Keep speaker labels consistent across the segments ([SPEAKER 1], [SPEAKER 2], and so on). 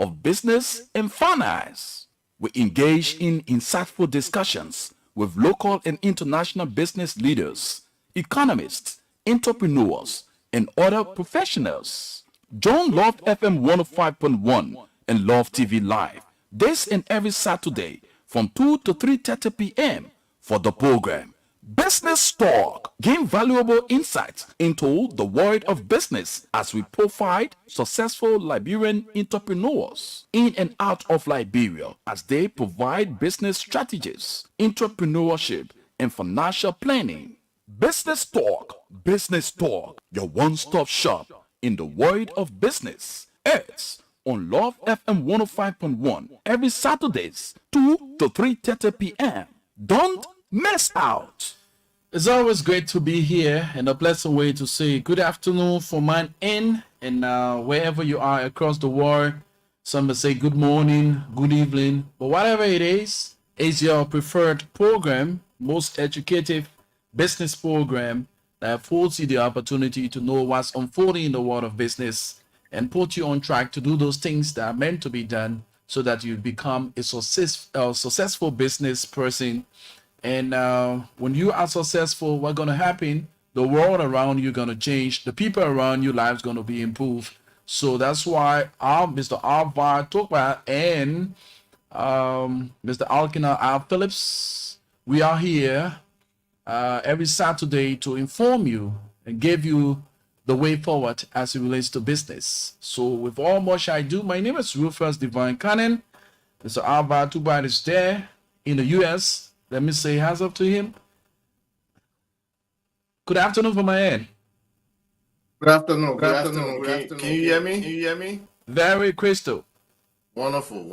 [SPEAKER 1] of business and finance. We engage in insightful discussions with local and international business leaders, economists, entrepreneurs, and other professionals. Join Love FM 105.1 and Love TV Live this and every Saturday from 2 to 3:30 p.m. for the program Business Talk. Gain valuable insights into the world of business as we profile successful Liberian entrepreneurs in and out of Liberia as they provide business strategies, entrepreneurship, and financial planning. Business Talk, your one-stop shop in the world of business. It's on Love FM 105.1 every Saturdays, 2 to 3:30 p.m. Don't miss out. It's always great to be here and a pleasant way to say good afternoon for mine in and wherever you are across the world. Some may say good morning, good evening, but whatever it is your preferred program, most educative business program that affords you the opportunity to know what's unfolding in the world of business and put you on track to do those things that are meant to be done so that you become a successful business person. And when you are successful, what's going to happen? The world around you going to change. The people around you lives going to be improved. So that's why Mr. Alvar Tokwa and Mr. Alkina R. Phillips, we are here every Saturday to inform you and give you the way forward as it relates to business. So with all much I do, my name is Rufus Divine Cannon. Mr. Alvar Tokwa is there in the U.S. Let me say hands up to him. Good afternoon from my end.
[SPEAKER 2] Good afternoon. Can you hear me?
[SPEAKER 1] Very crystal.
[SPEAKER 2] Wonderful.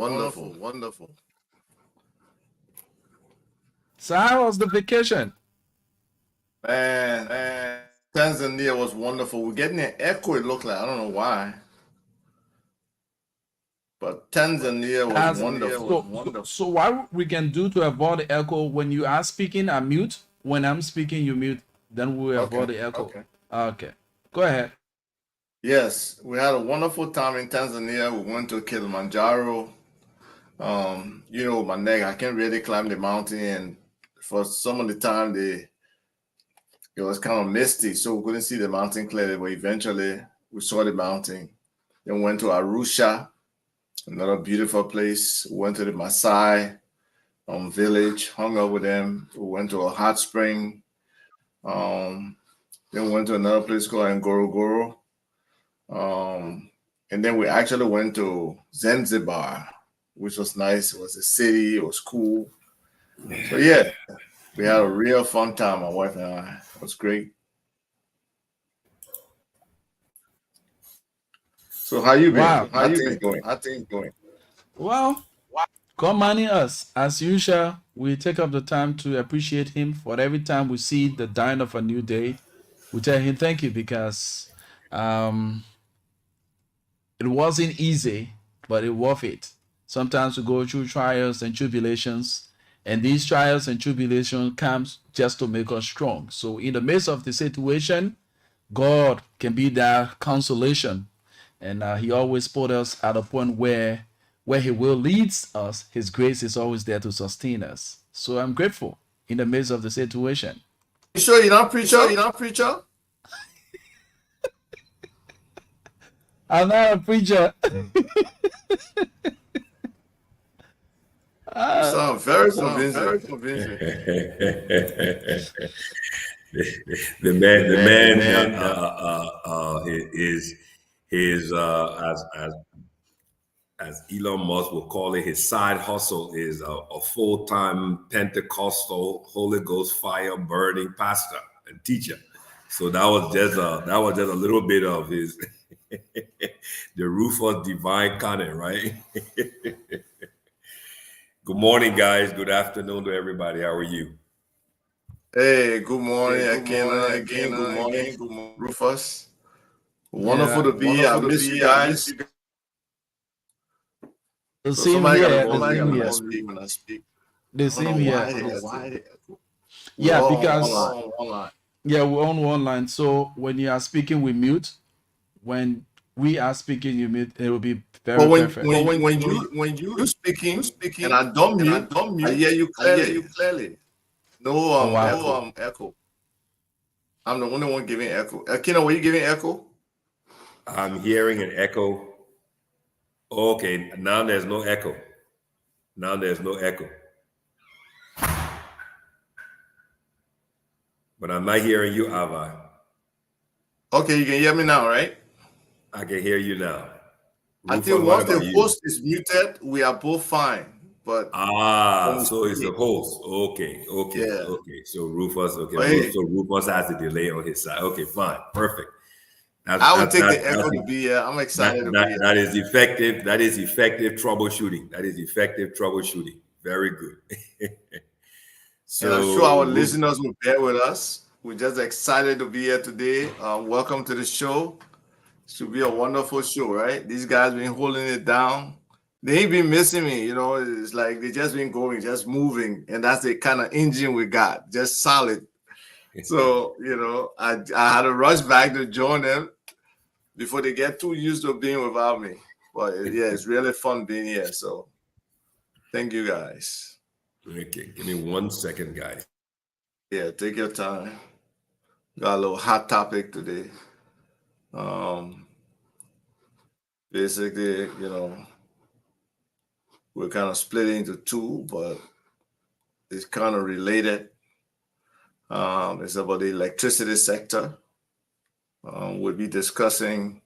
[SPEAKER 1] So how was the vacation?
[SPEAKER 2] Man, Tanzania was wonderful. We're getting an echo, it looked like. I don't know why. But Tanzania was wonderful.
[SPEAKER 1] So what we can do to avoid the echo, when you are speaking, I mute. When I'm speaking, you mute. Then we avoid the echo. Okay. Go ahead.
[SPEAKER 2] Yes, we had a wonderful time in Tanzania. We went to Kilimanjaro. My neck, I can't really climb the mountain. And for some of the time, it was kind of misty, so we couldn't see the mountain clearly. But eventually, we saw the mountain. Then we went to Arusha, another beautiful place. We went to the Maasai village, hung out with them. We went to a hot spring. Then we went to another place called Ngorongoro. And then we actually went to Zanzibar, which was nice. It was a city. It was cool. So yeah, we had a real fun time, my wife and I. It was great. So how you been?
[SPEAKER 1] Wow.
[SPEAKER 2] How things going?
[SPEAKER 1] Well, God money us. As usual, we take up the time to appreciate him for every time we see the dawn of a new day. We tell him thank you because it wasn't easy, but it worth it. Sometimes we go through trials and tribulations, and these trials and tribulations comes just to make us strong. So in the midst of the situation, God can be that consolation. And he always put us at a point where he will leads us. His grace is always there to sustain us. So I'm grateful in the midst of the situation.
[SPEAKER 2] You sure you're not preacher?
[SPEAKER 1] I'm not a preacher.
[SPEAKER 2] You sound very convincing.
[SPEAKER 3] the man his as Elon Musk will call it, his side hustle is a full-time Pentecostal Holy Ghost fire burning pastor and teacher. So that was just a little bit of his the Rufus Divine Cannon, right? Good morning, guys. Good afternoon to everybody. How are you?
[SPEAKER 2] Hey, good morning again. Good morning, Rufus. Wonderful to be here. I miss you guys.
[SPEAKER 1] The
[SPEAKER 2] So
[SPEAKER 1] same
[SPEAKER 2] somebody
[SPEAKER 1] here.
[SPEAKER 2] gotta
[SPEAKER 1] The same
[SPEAKER 2] when
[SPEAKER 1] here.
[SPEAKER 2] I speak. When I speak.
[SPEAKER 1] The
[SPEAKER 2] I don't
[SPEAKER 1] same
[SPEAKER 2] know
[SPEAKER 1] here.
[SPEAKER 2] why.
[SPEAKER 1] Yeah,
[SPEAKER 2] We're all
[SPEAKER 1] because
[SPEAKER 2] online.
[SPEAKER 1] yeah, we're on one line. So when you are speaking, we mute. When we are speaking, you mute, it will be very
[SPEAKER 2] But
[SPEAKER 1] perfect.
[SPEAKER 2] when you speaking and I don't mute, I hear you clearly. No
[SPEAKER 1] Oh, wow.
[SPEAKER 2] echo. I'm the only one giving echo. Kino, were you giving echo?
[SPEAKER 3] I'm hearing an echo. Okay, now there's no echo. Now there's no echo. But I'm not hearing you, Ava.
[SPEAKER 2] Okay, you can hear me now, right?
[SPEAKER 3] I can hear you now.
[SPEAKER 2] I
[SPEAKER 3] Rufus,
[SPEAKER 2] think
[SPEAKER 3] what
[SPEAKER 2] once the
[SPEAKER 3] about you?
[SPEAKER 2] host is muted, we are both fine. But
[SPEAKER 3] So it's the host. Okay.
[SPEAKER 2] Yeah.
[SPEAKER 3] So Rufus,
[SPEAKER 2] But hey,
[SPEAKER 3] so Rufus has a delay on his side. Okay, fine, perfect.
[SPEAKER 2] I would take the echo to be here. I'm excited to be here.
[SPEAKER 3] That is effective. That is effective troubleshooting. Very good.
[SPEAKER 2] And I'm sure our listeners will bear with us. We're just excited to be here today. Welcome to the show. Should be a wonderful show, right? These guys been holding it down. They ain't been missing me, you know. It's like they just been going, just moving, and that's the kind of engine we got, just solid. So, you know, I had to rush back to join them before they get too used to being without me. But yeah, it's really fun being here. So, thank you guys.
[SPEAKER 3] Okay, give me 1 second, guys.
[SPEAKER 2] Yeah, take your time. Got a little hot topic today. Basically, you know, we're kind of split into two, but it's kind of related. It's about the electricity sector. We'll be discussing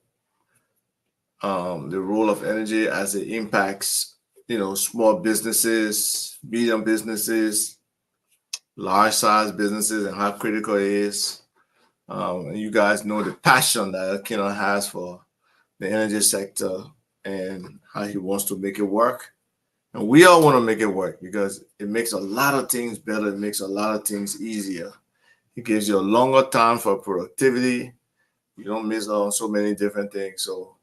[SPEAKER 2] the role of energy as it impacts, you know, small businesses, medium businesses, large size businesses, and how critical it is. And you guys know the passion that Kenan has for the energy sector and how he wants to make it work. And we all want to make it work because it makes a lot of things better. It makes a lot of things easier. It gives you a longer time for productivity. You don't miss out on so many different things. So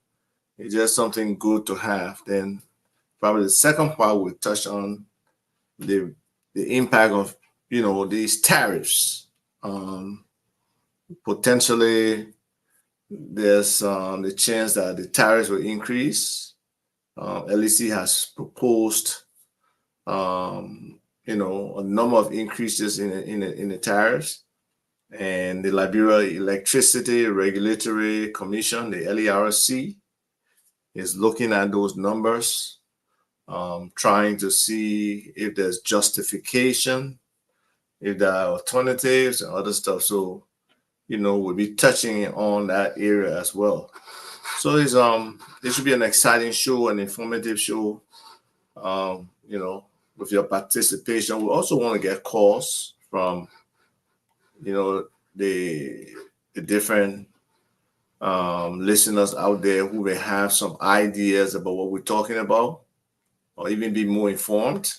[SPEAKER 2] it's just something good to have. Then probably the second part we'll touch on the impact of, you know, these tariffs. Potentially there's the chance that the tariffs will increase. LEC has proposed you know, a number of increases in the tariffs. And the Liberia Electricity Regulatory Commission, the LERC, is looking at those numbers, trying to see if there's justification, if there are alternatives and other stuff. So, you know, we'll be touching on that area as well. So it's it should be an exciting show, an informative show. You know, with your participation. We also want to get calls from, you know, the different listeners out there who may have some ideas about what we're talking about, or even be more informed,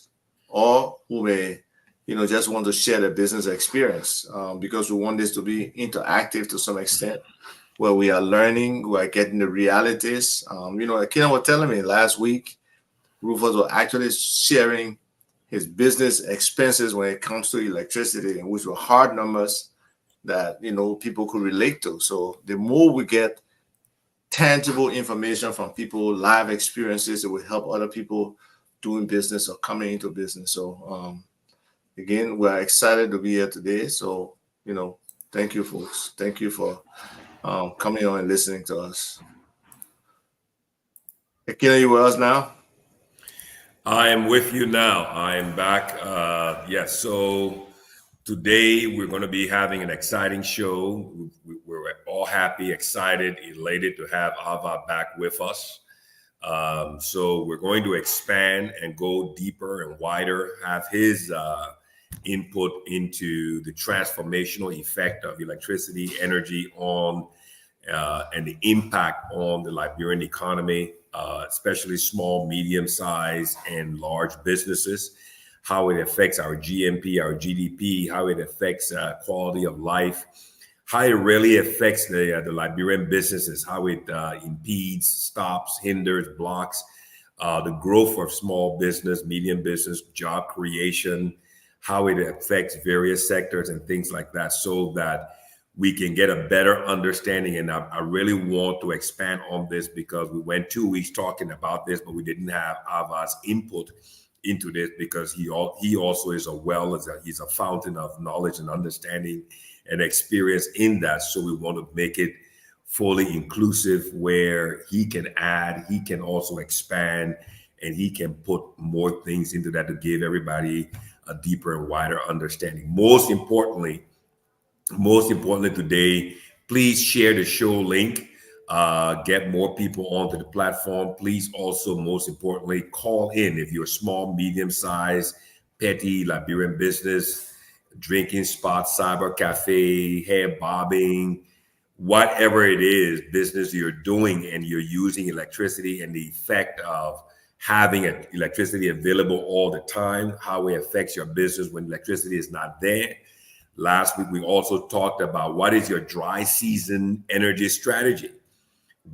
[SPEAKER 2] or who may, you know, just want to share their business experience, because we want this to be interactive to some extent, where we are learning, we are getting the realities. You know, Akina was telling me last week, Rufus was actually sharing his business expenses when it comes to electricity, and which were hard numbers that, you know, people could relate to. So the more we get tangible information from people, live experiences, it will help other people doing business or coming into business. So again, we're excited to be here today. So, you know, thank you, folks. Thank you for coming on and listening to us. Akina, you with us now?
[SPEAKER 3] I am with you now. I am back. Yes. So today we're going to be having an exciting show. We're all happy, excited, elated to have Ava back with us. So we're going to expand and go deeper and wider, have his input into the transformational effect of electricity, energy on and the impact on the Liberian economy, especially small, medium-sized, and large businesses, how it affects our GNP, our GDP, how it affects quality of life, how it really affects the Liberian businesses, how it impedes, stops, hinders, blocks the growth of small business, medium business, job creation, how it affects various sectors and things like that, so that we can get a better understanding. And I really want to expand on this because we went 2 weeks talking about this, but we didn't have Ava's input into this because he also is he's a fountain of knowledge and understanding and experience in that. So we want to make it fully inclusive where he can add, he can also expand, and he can put more things into that to give everybody a deeper and wider understanding. Most importantly today, please share the show link, get more people onto the platform. Please also, most importantly, call in if you're a small, medium-sized, petty Liberian business, drinking spot, cyber cafe, hair bobbing, whatever it is, business you're doing, and you're using electricity and the effect of having electricity available all the time, how it affects your business when electricity is not there. Last week, we also talked about what is your dry season energy strategy?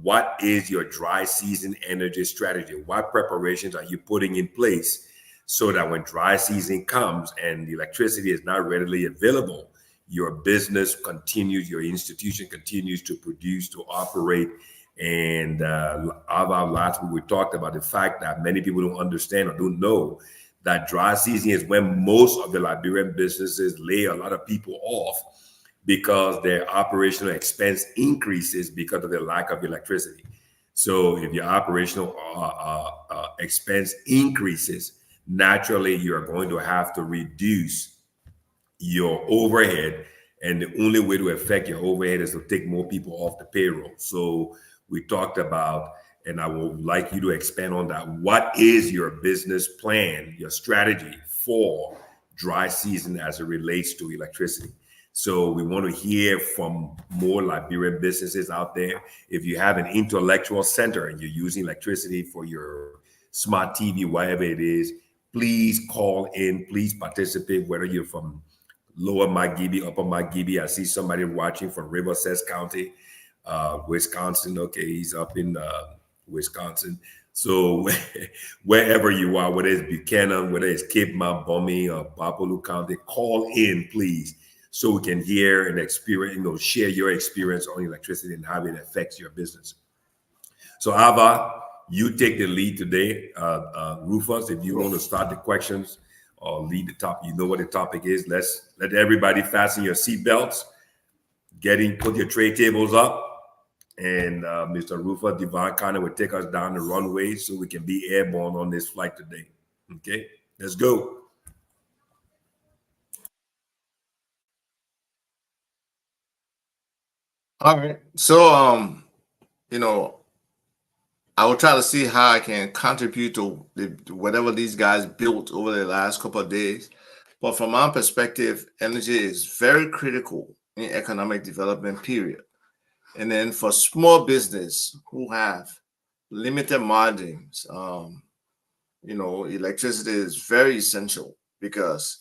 [SPEAKER 3] What is your dry season energy strategy? What preparations are you putting in place so that when dry season comes and the electricity is not readily available, your business continues, your institution continues to produce, to operate? And last week, we talked about the fact that many people don't understand or don't know that dry season is when most of the Liberian businesses lay a lot of people off because their operational expense increases because of the lack of electricity. So if your operational expense increases, naturally you're going to have to reduce your overhead. And the only way to affect your overhead is to take more people off the payroll. So we talked about, and I would like you to expand on that. What is your business plan, your strategy for dry season as it relates to electricity? So we want to hear from more Liberian businesses out there. If you have an intellectual center and you're using electricity for your smart TV, whatever it is, please call in, please participate, whether you're from Lower Magibie, Upper Magibie. I see somebody watching from Riverside County, Wisconsin. Okay, he's up in Wisconsin. So wherever you are, whether it's Buchanan, whether it's Cape Mount, Bombay, or Bapolu County, call in, please, so we can hear and experience, share your experience on electricity and how it affects your business. So Ava, you take the lead today. Rufus, if you want to start the questions or lead the topic, you know what the topic is. Let everybody fasten your seatbelts, put your tray tables up, and Mr. Rufus Devon Connor will take us down the runway so we can be airborne on this flight today. Okay, let's go.
[SPEAKER 2] All right. So, I will try to see how I can contribute to whatever these guys built over the last couple of days. But from my perspective, energy is very critical in economic development, period. And then for small business who have limited margins, electricity is very essential, because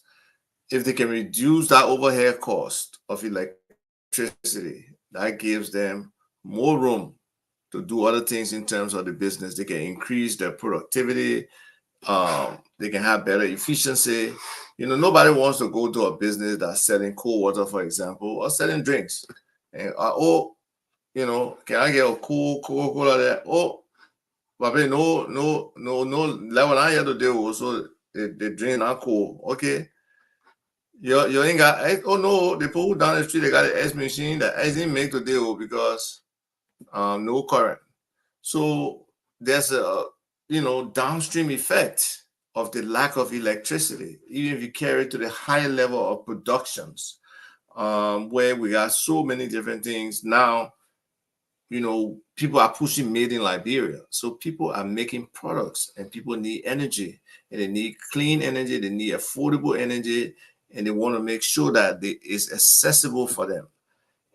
[SPEAKER 2] if they can reduce that overhead cost of electricity, that gives them more room to do other things in terms of the business. They can increase their productivity. They can have better efficiency. Nobody wants to go to a business that's selling cold water, for example, or selling drinks. And can I get a cool Coca-Cola there? Oh, but no. Like when I had to do also, they drink not cool. Okay. You ain't got ice. Oh no, the people down the street, they got an ice machine. The ice didn't make today because no current. So there's a downstream effect of the lack of electricity, even if you carry it to the higher level of productions, where we got so many different things now. People are pushing made in Liberia. So people are making products, and people need energy, and they need clean energy, they need affordable energy, and they want to make sure that it is accessible for them.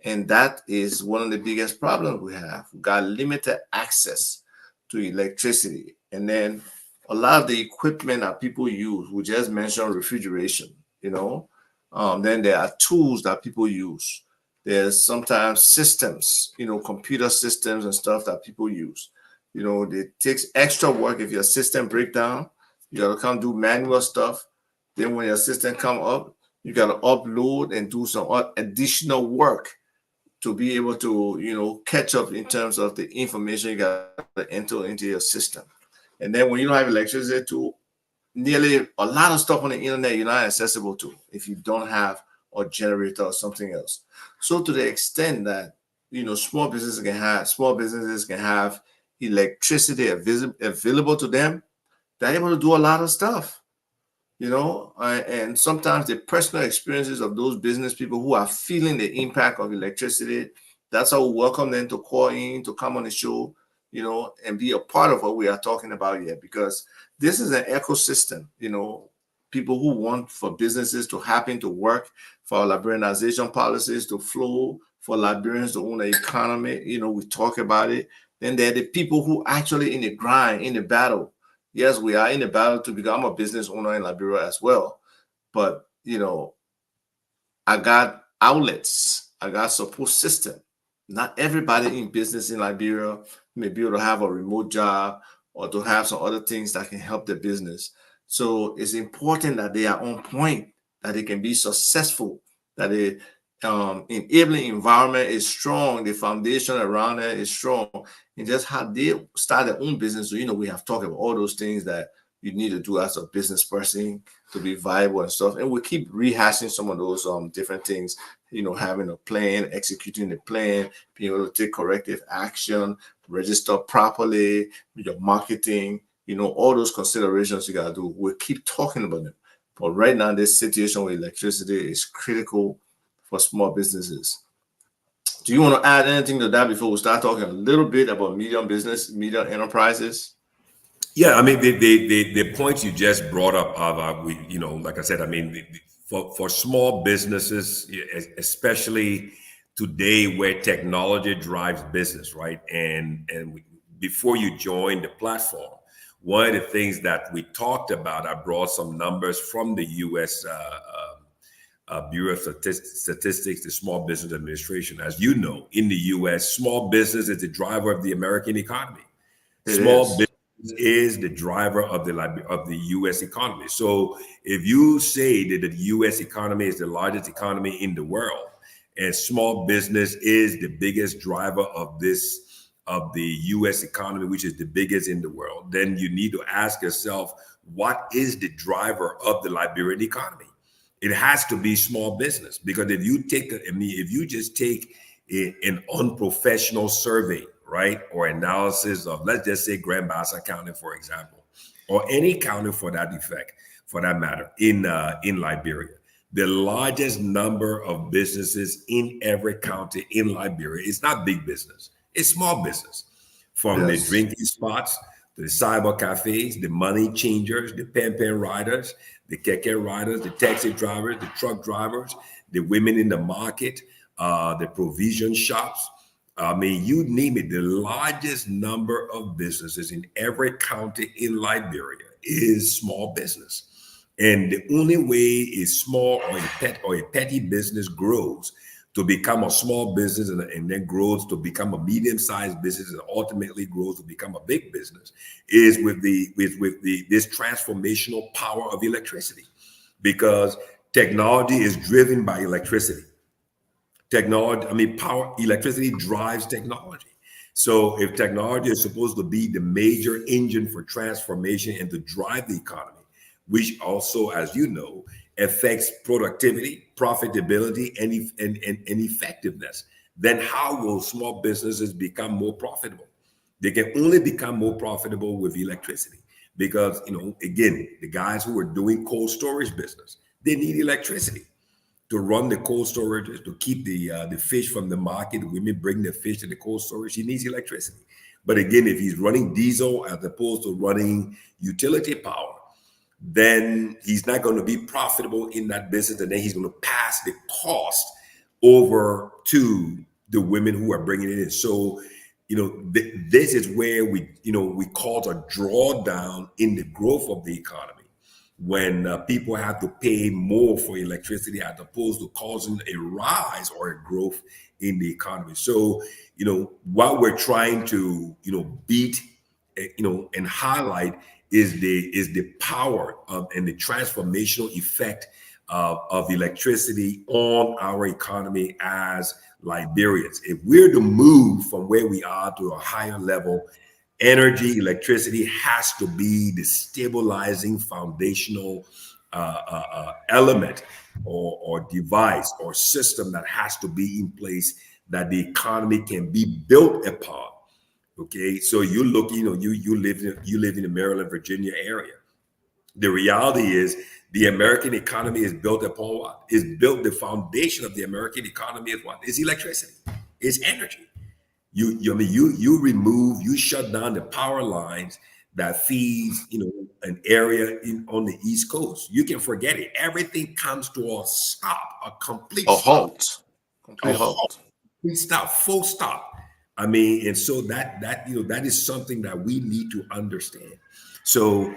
[SPEAKER 2] And that is one of the biggest problems we have. We got limited access to electricity. And then a lot of the equipment that people use, we just mentioned refrigeration, then there are tools that people use. There's sometimes systems, computer systems and stuff that people use. It takes extra work. If your system breaks down, you got to come do manual stuff. Then when your system come up, you got to upload and do some additional work to be able to, catch up in terms of the information you got to enter into your system. And then when you don't have electricity to nearly a lot of stuff on the internet, you're not accessible to if you don't have a generator or something else. So to the extent that, small businesses can have electricity available to them, they're able to do a lot of stuff, and sometimes the personal experiences of those business people who are feeling the impact of electricity, that's how we welcome them to call in, to come on the show, and be a part of what we are talking about here, because this is an ecosystem, people who want for businesses to happen, to work, for liberalization policies to flow, for Liberians to own the economy, we talk about it. Then there are the people who actually in the grind, in the battle. Yes, we are in the battle to become a business owner in Liberia as well. But, I got outlets, I got support system. Not everybody in business in Liberia may be able to have a remote job or to have some other things that can help the business. So it's important that they are on point, that they can be successful, that the enabling environment is strong, the foundation around it is strong, and just how they start their own business. So, we have talked about all those things that you need to do as a business person to be viable and stuff. And we keep rehashing some of those different things, having a plan, executing the plan, being able to take corrective action, register properly, your marketing, all those considerations you got to do. We'll keep talking about them. But right now, this situation with electricity is critical for small businesses. Do you want to add anything to that before we start talking a little bit about medium enterprises?
[SPEAKER 3] Yeah, I mean the points you just brought up, like I said, I mean for small businesses, especially today where technology drives business, right? And before you joined the platform, one of the things that we talked about, I brought some numbers from the U.S. Bureau of Statistics, the Small Business Administration. As you know, in the U.S., small business is the driver of the American economy. Small business is the driver of the U.S. economy. So if you say that the U.S. economy is the largest economy in the world, and small business is the biggest driver of the U.S. economy, which is the biggest in the world, then you need to ask yourself, what is the driver of the Liberian economy? It has to be small business, because if you just take an unprofessional survey, right, or analysis of, let's just say, Grand Bassa County, for example, or any county for that matter, in Liberia, the largest number of businesses in every county in Liberia is not big business; it's small business, from the drinking spots, the cyber cafes, the money changers, the pen riders, the keke riders, the taxi drivers, the truck drivers, the women in the market, the provision shops. I mean, you name it, the largest number of businesses in every county in Liberia is small business. And the only way a small or a petty business grows to become a small business and then grows to become a medium-sized business and ultimately grows to become a big business is with this transformational power of electricity, because technology is driven by electricity. Electricity drives technology. So if technology is supposed to be the major engine for transformation and to drive the economy, which also, as you know, affects productivity, profitability, and effectiveness, then how will small businesses become more profitable? They can only become more profitable with electricity, because, again, the guys who are doing cold storage business, they need electricity to run the cold storage, to keep the fish from the market. Women bring the fish to the cold storage. He needs electricity. But again, if he's running diesel as opposed to running utility power, then he's not going to be profitable in that business, and then he's going to pass the cost over to the women who are bringing it in. So, this is where we cause a drawdown in the growth of the economy, when people have to pay more for electricity as opposed to causing a rise or a growth in the economy. So, what we're trying to, beat, and highlight is the power of and the transformational effect of electricity on our economy as Liberians. If we're to move from where we are to a higher level, energy, electricity has to be the stabilizing foundational element or device or system that has to be in place that the economy can be built upon. Okay, so you look, you live in the Maryland, Virginia area. The reality is the American economy is built upon what? The foundation of the American economy is what? Is electricity, is energy. You shut down the power lines that feeds an area on the East Coast. You can forget it. Everything comes to a stop, a complete
[SPEAKER 2] A
[SPEAKER 3] stop,
[SPEAKER 2] halt.
[SPEAKER 3] a
[SPEAKER 2] Complete
[SPEAKER 3] halt,
[SPEAKER 2] halt.
[SPEAKER 3] complete stop, full stop. I mean, and so that is something that we need to understand. So,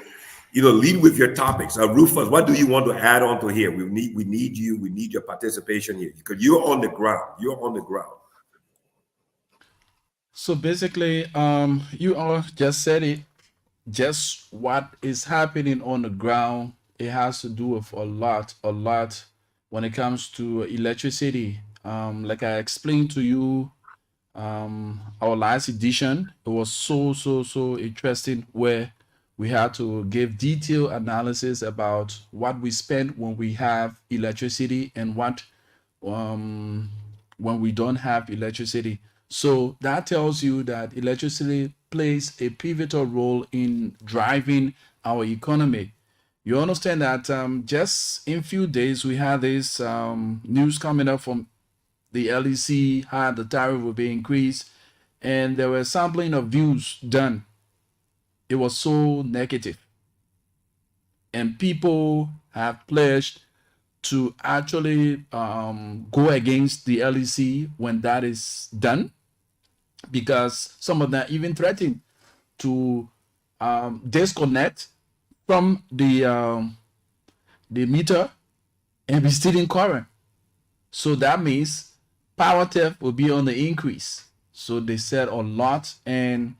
[SPEAKER 3] lead with your topics. Rufus, what do you want to add on to here? We need you. We need your participation here because you're on the ground. You're on the ground.
[SPEAKER 1] So basically, you all just said it. Just what is happening on the ground, it has to do with a lot when it comes to electricity. Like I explained to you, our last edition, it was so interesting where we had to give detailed analysis about what we spend when we have electricity and what um, when we don't have electricity. So that tells you that electricity plays a pivotal role in driving our economy. You understand that just in few days we had this news coming up from the LEC, how the tariff will be increased, and there were sampling of views done. It was so negative, and people have pledged to actually go against the LEC when that is done, because some of them even threaten to disconnect from the meter and be stealing current. So that means power theft will be on the increase. So they said a lot, and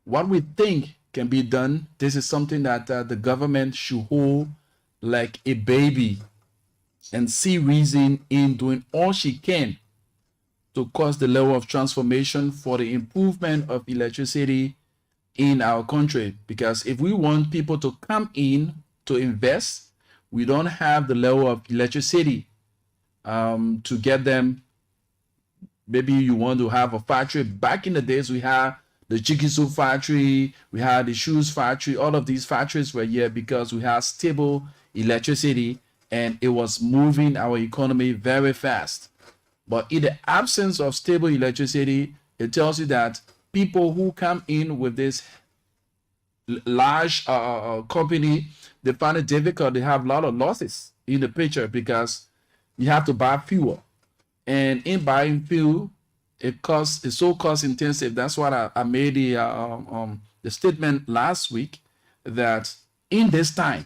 [SPEAKER 1] what we think can be done, this is something that the government should hold like a baby and see reason in doing all she can to cause the level of transformation for the improvement of electricity in our country. Because if we want people to come in to invest, we don't have the level of electricity to get them. Maybe you want to have a factory. Back in the days, we had the chicken soup factory, we had the shoes factory. All of these factories were here because we had stable electricity and it was moving our economy very fast. But in the absence of stable electricity, it tells you that people who come in with this large company, they find it difficult. They have a lot of losses in the picture because you have to buy fuel. And in buying fuel, it's so cost intensive. That's why I made the statement last week that in this time,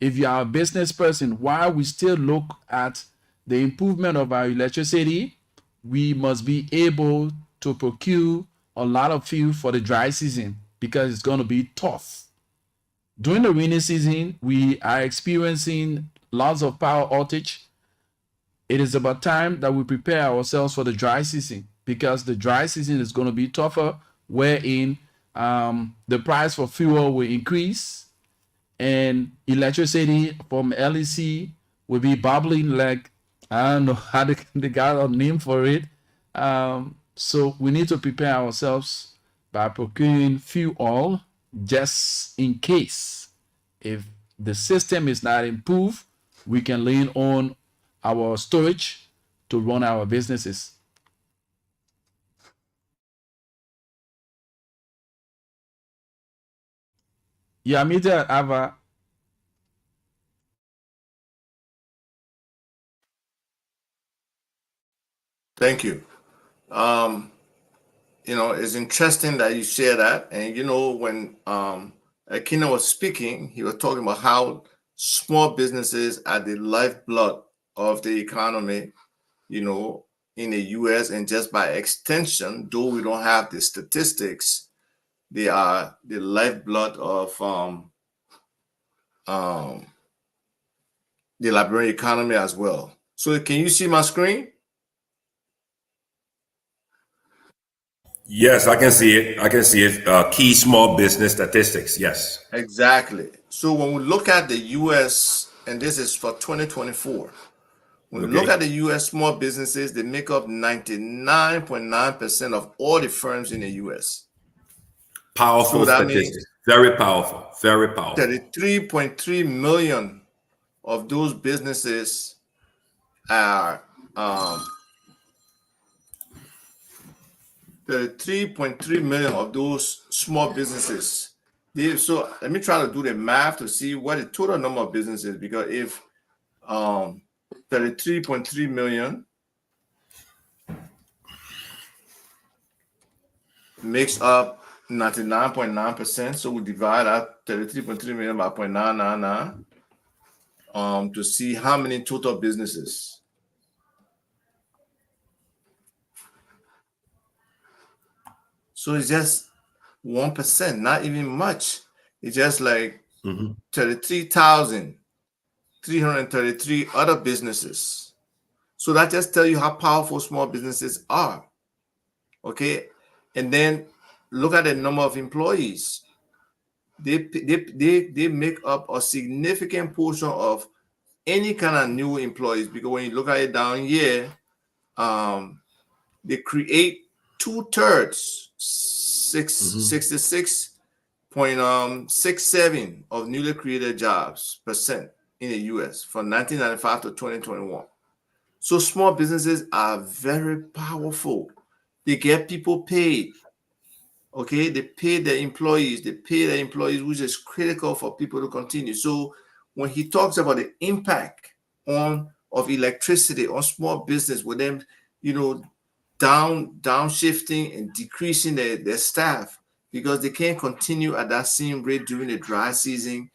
[SPEAKER 1] if you are a business person, while we still look at the improvement of our electricity, we must be able to procure a lot of fuel for the dry season because it's going to be tough. During the rainy season, we are experiencing lots of power outage. It is about time that we prepare ourselves for the dry season because the dry season is going to be tougher, wherein the price for fuel will increase and electricity from LEC will be bubbling like, I don't know how they got a name for it. So we need to prepare ourselves by procuring fuel just in case. If the system is not improved, we can lean on our storage to run our businesses. Yeah, me too, Ava.
[SPEAKER 2] Thank you. It's interesting that you share that. And when Akina was speaking, he was talking about how small businesses are the lifeblood of the economy, in the US, and just by extension, though we don't have the statistics, they are the lifeblood of um, the Liberian economy as well. So can you see my screen?
[SPEAKER 3] Yes, I can see it. I can see it. Key small business statistics. Yes.
[SPEAKER 2] Exactly. So when we look at the U.S., and this is for 2024, when we look
[SPEAKER 3] Okay.
[SPEAKER 2] at the U.S. small businesses, they make up 99.9% of all the firms in the U.S. So
[SPEAKER 3] Powerful
[SPEAKER 2] that means
[SPEAKER 3] statistics. Very powerful. Very powerful.
[SPEAKER 2] 33.3 million of those businesses are 33.3 million of those small businesses. So let me try to do the math to see what the total number of businesses, because if 33.3 million makes up 99.9%, so we divide that 33.3 million by 0.999 to see how many total businesses. So it's just 1%, not even much. It's just like 33,333 other businesses. So that just tells you how powerful small businesses are. Okay. And then look at the number of employees. They make up a significant portion of any kind of new employees, because when you look at it down here, they create 2/3, 66.67 of newly created jobs percent in the US from 1995 to 2021. So small businesses are very powerful. They get people paid. Okay, they pay their employees, which is critical for people to continue. So when he talks about the impact of electricity on small business, with them, downshifting and decreasing their staff because they can't continue at that same rate during the dry season,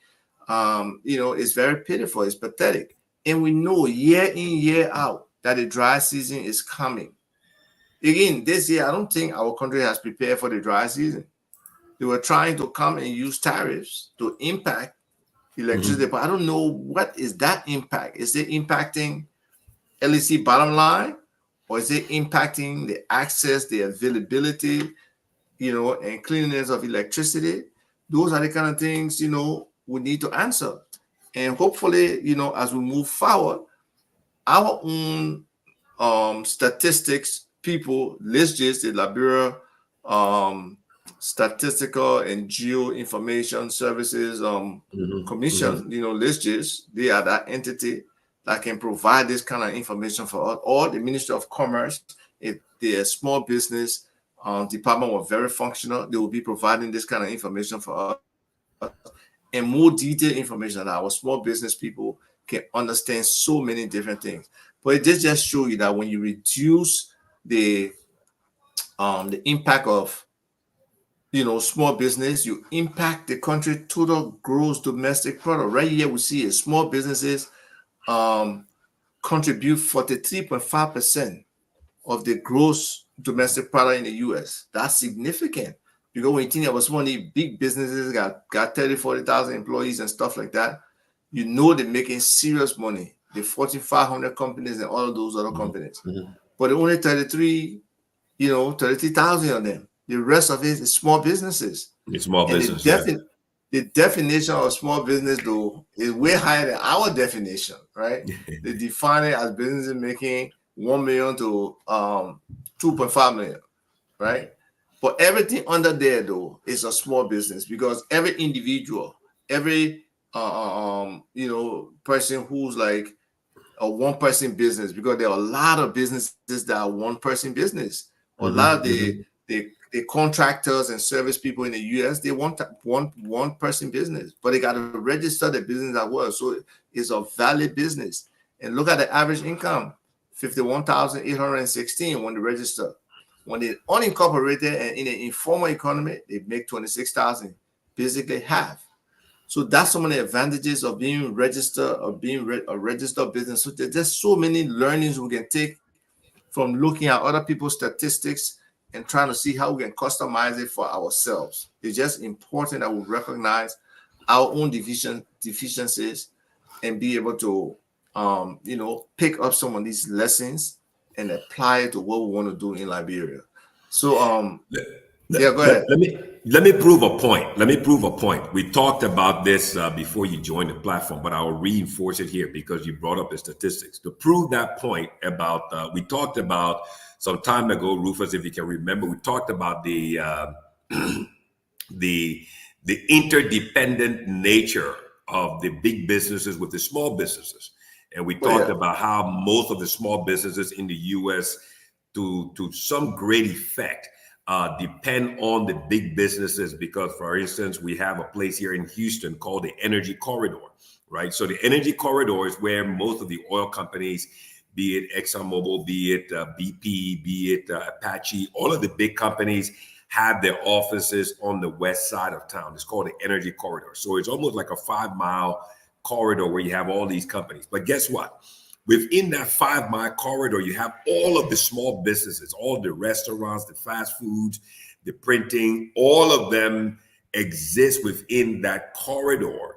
[SPEAKER 2] it's very pitiful, it's pathetic. And we know year in, year out that the dry season is coming. Again, this year, I don't think our country has prepared for the dry season. They were trying to come and use tariffs to impact electricity, but I don't know what is that impact. Is it impacting LEC bottom line, or is it impacting the access, the availability, and cleanliness of electricity? Those are the kind of things, we need to answer. And hopefully, as we move forward, our own statistics people, LISGIS, the Liberia Statistical and Geoinformation Services Commission, LISGIS, they are that entity that can provide this kind of information for us. Or the Ministry of Commerce, if the small business department were very functional, they will be providing this kind of information for us, and more detailed information that our small business people can understand so many different things. But it just show you that when you reduce the impact of small business, you impact the country total gross domestic product. Right here we see it. Small businesses contribute 43.5% of the gross domestic product in the US. That's significant, because when you think about some of these big businesses got 30, 40,000 employees and stuff like that, they're making serious money. The Fortune 500 companies and all of those other companies. But only 33,000 of them. The rest of it is small businesses.
[SPEAKER 3] It's small business.
[SPEAKER 2] The definition of small business, though, is way higher than our definition, right? They define it as businesses making 1 million to 2.5 million, right? But everything under there, though, is a small business, because every individual, every person who's like a one-person business, because there are a lot of businesses that are one-person business. A lot of the contractors and service people in the US, they want one-person business, but they got to register the business as well. So it's a valid business. And look at the average income, $51,816 when they register. When they're unincorporated and in an informal economy, they make $26,000, basically half. So that's some of the advantages of being registered, or being a registered business. So there's just so many learnings we can take from looking at other people's statistics and trying to see how we can customize it for ourselves. It's just important that we recognize our own deficiencies and be able to, pick up some of these lessons and apply it to what we want to do in Liberia. So
[SPEAKER 3] Let,
[SPEAKER 2] yeah, go ahead.
[SPEAKER 3] let me prove a point. Let me prove a point. We talked about this before you joined the platform, but I'll reinforce it here because you brought up the statistics. To prove that point about, we talked about some time ago, Rufus, if you can remember, we talked about the the interdependent nature of the big businesses with the small businesses. And we
[SPEAKER 2] Oh,
[SPEAKER 3] talked
[SPEAKER 2] yeah.
[SPEAKER 3] about how most of the small businesses in the US, to some great effect, depend on the big businesses because, for instance, we have a place here in Houston called the Energy Corridor, right? So the Energy Corridor is where most of the oil companies, be it ExxonMobil, be it BP, be it Apache, all of the big companies have their offices on the west side of town. It's called the Energy Corridor. So it's almost like a 5-mile corridor where you have all these companies. But guess what? Within that 5-mile corridor, you have all of the small businesses, all the restaurants, the fast foods, the printing, all of them exist within that corridor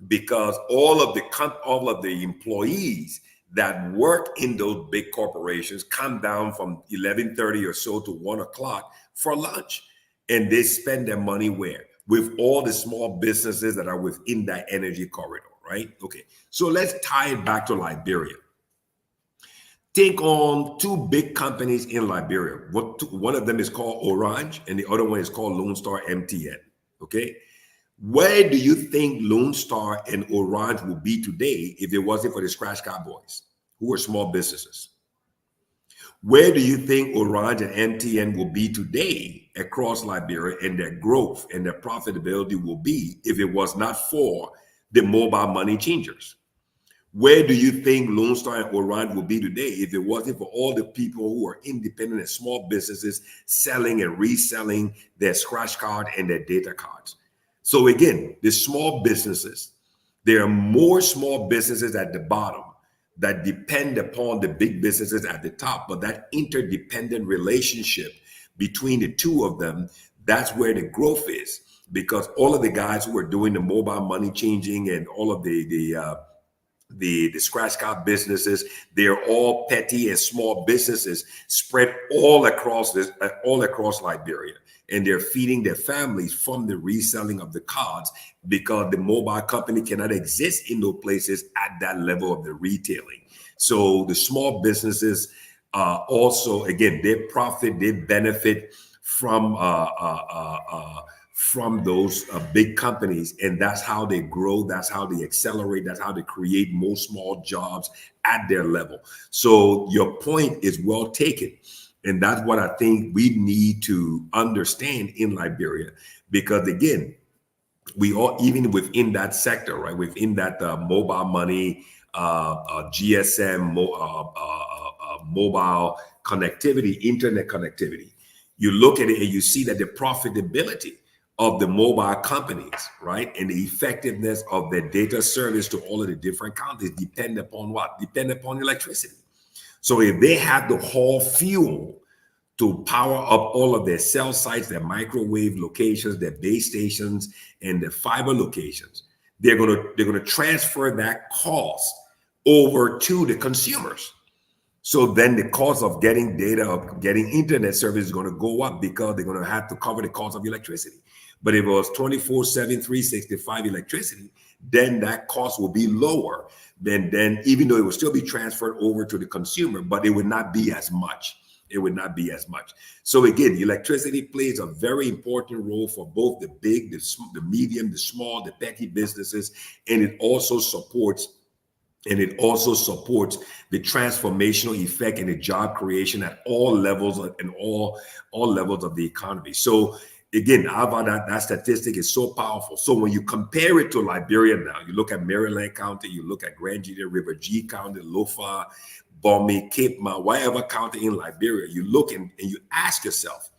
[SPEAKER 3] because all of the employees that work in those big corporations come down from 11:30 or so to 1 o'clock for lunch, and they spend their money where? With all the small businesses that are within that energy corridor, right? Okay, so let's tie it back to Liberia. Think on 2 big companies in Liberia. One of them is called Orange, and the other one is called Lone Star MTN. Okay, where do you think Lone Star and Orange would be today if it wasn't for the Scratch Card Boys, who are small businesses? Where do you think Orange and MTN will be today across Liberia, and their growth and their profitability will be if it was not for the mobile money changers? Where do you think Lone Star and Orange will be today if it wasn't for all the people who are independent and small businesses selling and reselling their scratch card and their data cards? So again, the small businesses, there are more small businesses at the bottom that depend upon the big businesses at the top, but that interdependent relationship between the two of them, that's where the growth is, because all of the guys who are doing the mobile money changing and all of the scratch card businesses, they're all petty and small businesses spread all across Liberia, and they're feeding their families from the reselling of the cards because the mobile company cannot exist in those places at that level of the retailing. So the small businesses also, again, they profit, they benefit from those big companies, and that's how they grow, that's how they accelerate, that's how they create more small jobs at their level. So your point is well taken, and that's what I think we need to understand in Liberia, because again, we all, even within that sector, right, within that mobile money, GSM, mobile connectivity, internet connectivity, you look at it and you see that the profitability of the mobile companies, right, and the effectiveness of their data service to all of the different counties depend upon what? Depend upon electricity. So if they have to haul fuel to power up all of their cell sites, their microwave locations, their base stations, and their fiber locations, they're gonna transfer that cost over to the consumers. So then the cost of getting data, of getting internet service is going to go up because they're going to have to cover the cost of electricity. But if it was 24/7, 365 electricity, then that cost will be lower than even though it will still be transferred over to the consumer, but it would not be as much. It would not be as much. So again, electricity plays a very important role for both the big, the medium, the small, the petty businesses, and it also supports the transformational effect and the job creation at all levels and all levels of the economy. So again, Alva, that statistic is so powerful. So when you compare it to Liberia now, you look at Maryland County, you look at Grand Junction, River G County, Lofa, Bomi, Cape Mount, whatever county in Liberia, you look and you ask yourself,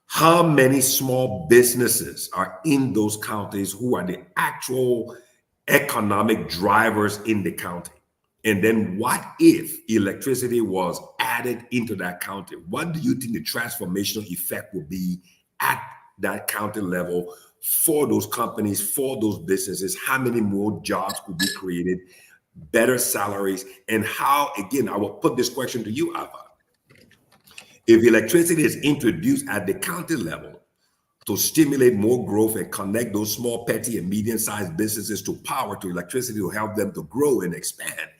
[SPEAKER 3] how many small businesses are in those counties who are the actual economic drivers in the county? And then what if electricity was added into that county? What do you think the transformational effect will be at that county level for those companies, for those businesses? How many more jobs could be created, better salaries, and how, again, I will put this question to you, Ava. If electricity is introduced at the county level to stimulate more growth and connect those small, petty, and medium-sized businesses to power, to electricity, to help them to grow and expand,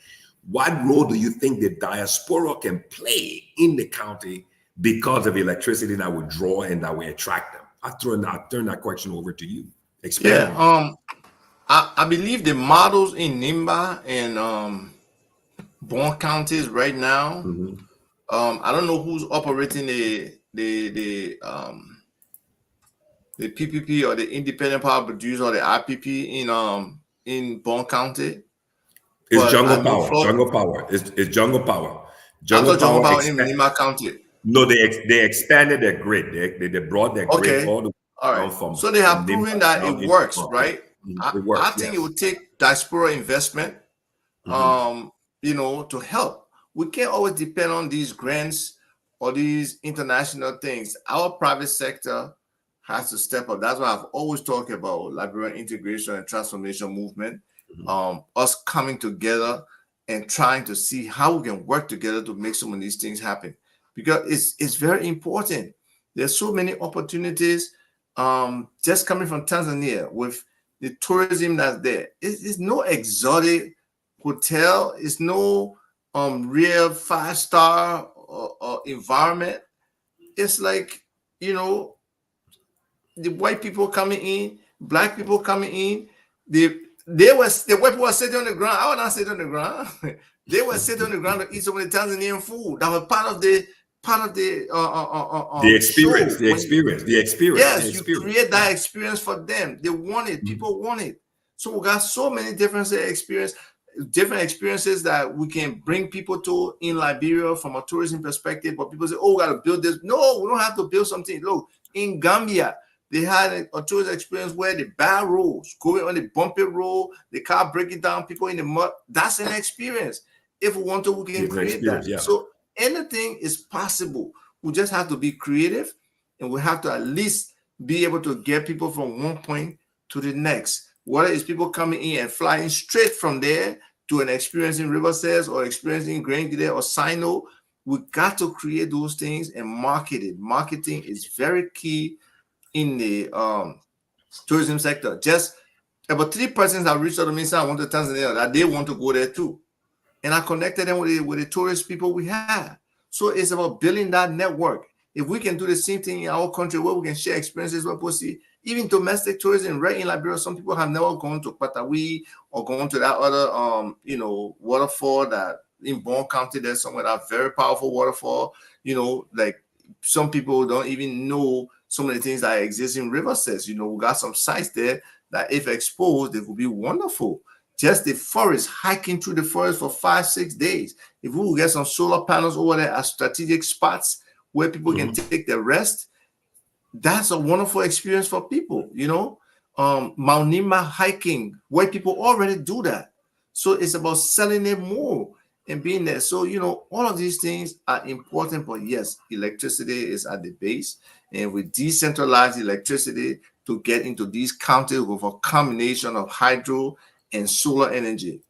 [SPEAKER 3] what role do you think the diaspora can play in the county because of electricity that would draw and that would attract them? I'll turn that question over to you. Expand.
[SPEAKER 2] Yeah. I believe the models in Nimba and Bon counties right now. I don't know who's operating the PPP or the independent power producer or the IPP in Bon County.
[SPEAKER 3] It's
[SPEAKER 2] But
[SPEAKER 3] Jungle
[SPEAKER 2] I know
[SPEAKER 3] Power. Jungle Power. It's Jungle Power.
[SPEAKER 2] I thought Jungle Power in
[SPEAKER 3] expand-
[SPEAKER 2] Nimba County.
[SPEAKER 3] No, they expanded their grid. They brought their grid
[SPEAKER 2] Okay.
[SPEAKER 3] all the way
[SPEAKER 2] All
[SPEAKER 3] down
[SPEAKER 2] right.
[SPEAKER 3] from.
[SPEAKER 2] So they have
[SPEAKER 3] from
[SPEAKER 2] proven
[SPEAKER 3] Nimba
[SPEAKER 2] that
[SPEAKER 3] down
[SPEAKER 2] it
[SPEAKER 3] into
[SPEAKER 2] works,
[SPEAKER 3] Bronx.
[SPEAKER 2] right?
[SPEAKER 3] It works.
[SPEAKER 2] I think it would take diaspora investment, to help. We can't always depend on these grants or these international things. Our private sector has to step up. That's why I've always talked about Liberian integration and transformation movement. Us coming together and trying to see how we can work together to make some of these things happen, because it's very important. There's so many opportunities just coming from Tanzania with the tourism that's there. It's no exotic hotel. It's no real 5-star environment. It's like, the white people coming in, black people coming in. The white people were sitting on the ground. I was not sitting on the ground. They were sitting on the ground to eat some of the Tanzanian food. That was part of the
[SPEAKER 3] experience.
[SPEAKER 2] show.
[SPEAKER 3] The experience.
[SPEAKER 2] Yes, you create that experience for them. They want it. People want it. So we got so many different experiences that we can bring people to in Liberia from a tourism perspective. But people say, "Oh, we got to build this." No, we don't have to build something. Look, in Gambia, they had a tourism experience where the bad roads, going on the bumpy road, the car breaking down, people in the mud. That's an experience. If we want to, we can create that. Yeah. So anything is possible. We just have to be creative, and we have to at least be able to get people from one point to the next. Whether it's people coming in and flying straight from there to an experience in Riverside or experiencing Grangide or Sino, we got to create those things and market it. Marketing is very key in the tourism sector. Just about 3 persons have reached out to me and said, "I want to Tanzania," that they want to go there too. And I connected them with the tourist people we have. So it's about building that network. If we can do the same thing in our country where we can share experiences with people, see, even domestic tourism, right in Liberia, some people have never gone to Patawi or gone to that other, waterfall that in Bon County, there's somewhere that very powerful waterfall. Like some people don't even know some of the things that exist in Riverside. We got some sites there that if exposed, they would be wonderful. Just the forest, hiking through the forest for 5-6 days. If we will get some solar panels over there at strategic spots where people can take their rest, that's a wonderful experience for people. Mount Nimba hiking, where people already do that. So it's about selling it more and being there. So, all of these things are important, but yes, electricity is at the base. And we decentralize electricity to get into these counties with a combination of hydro and solar energy.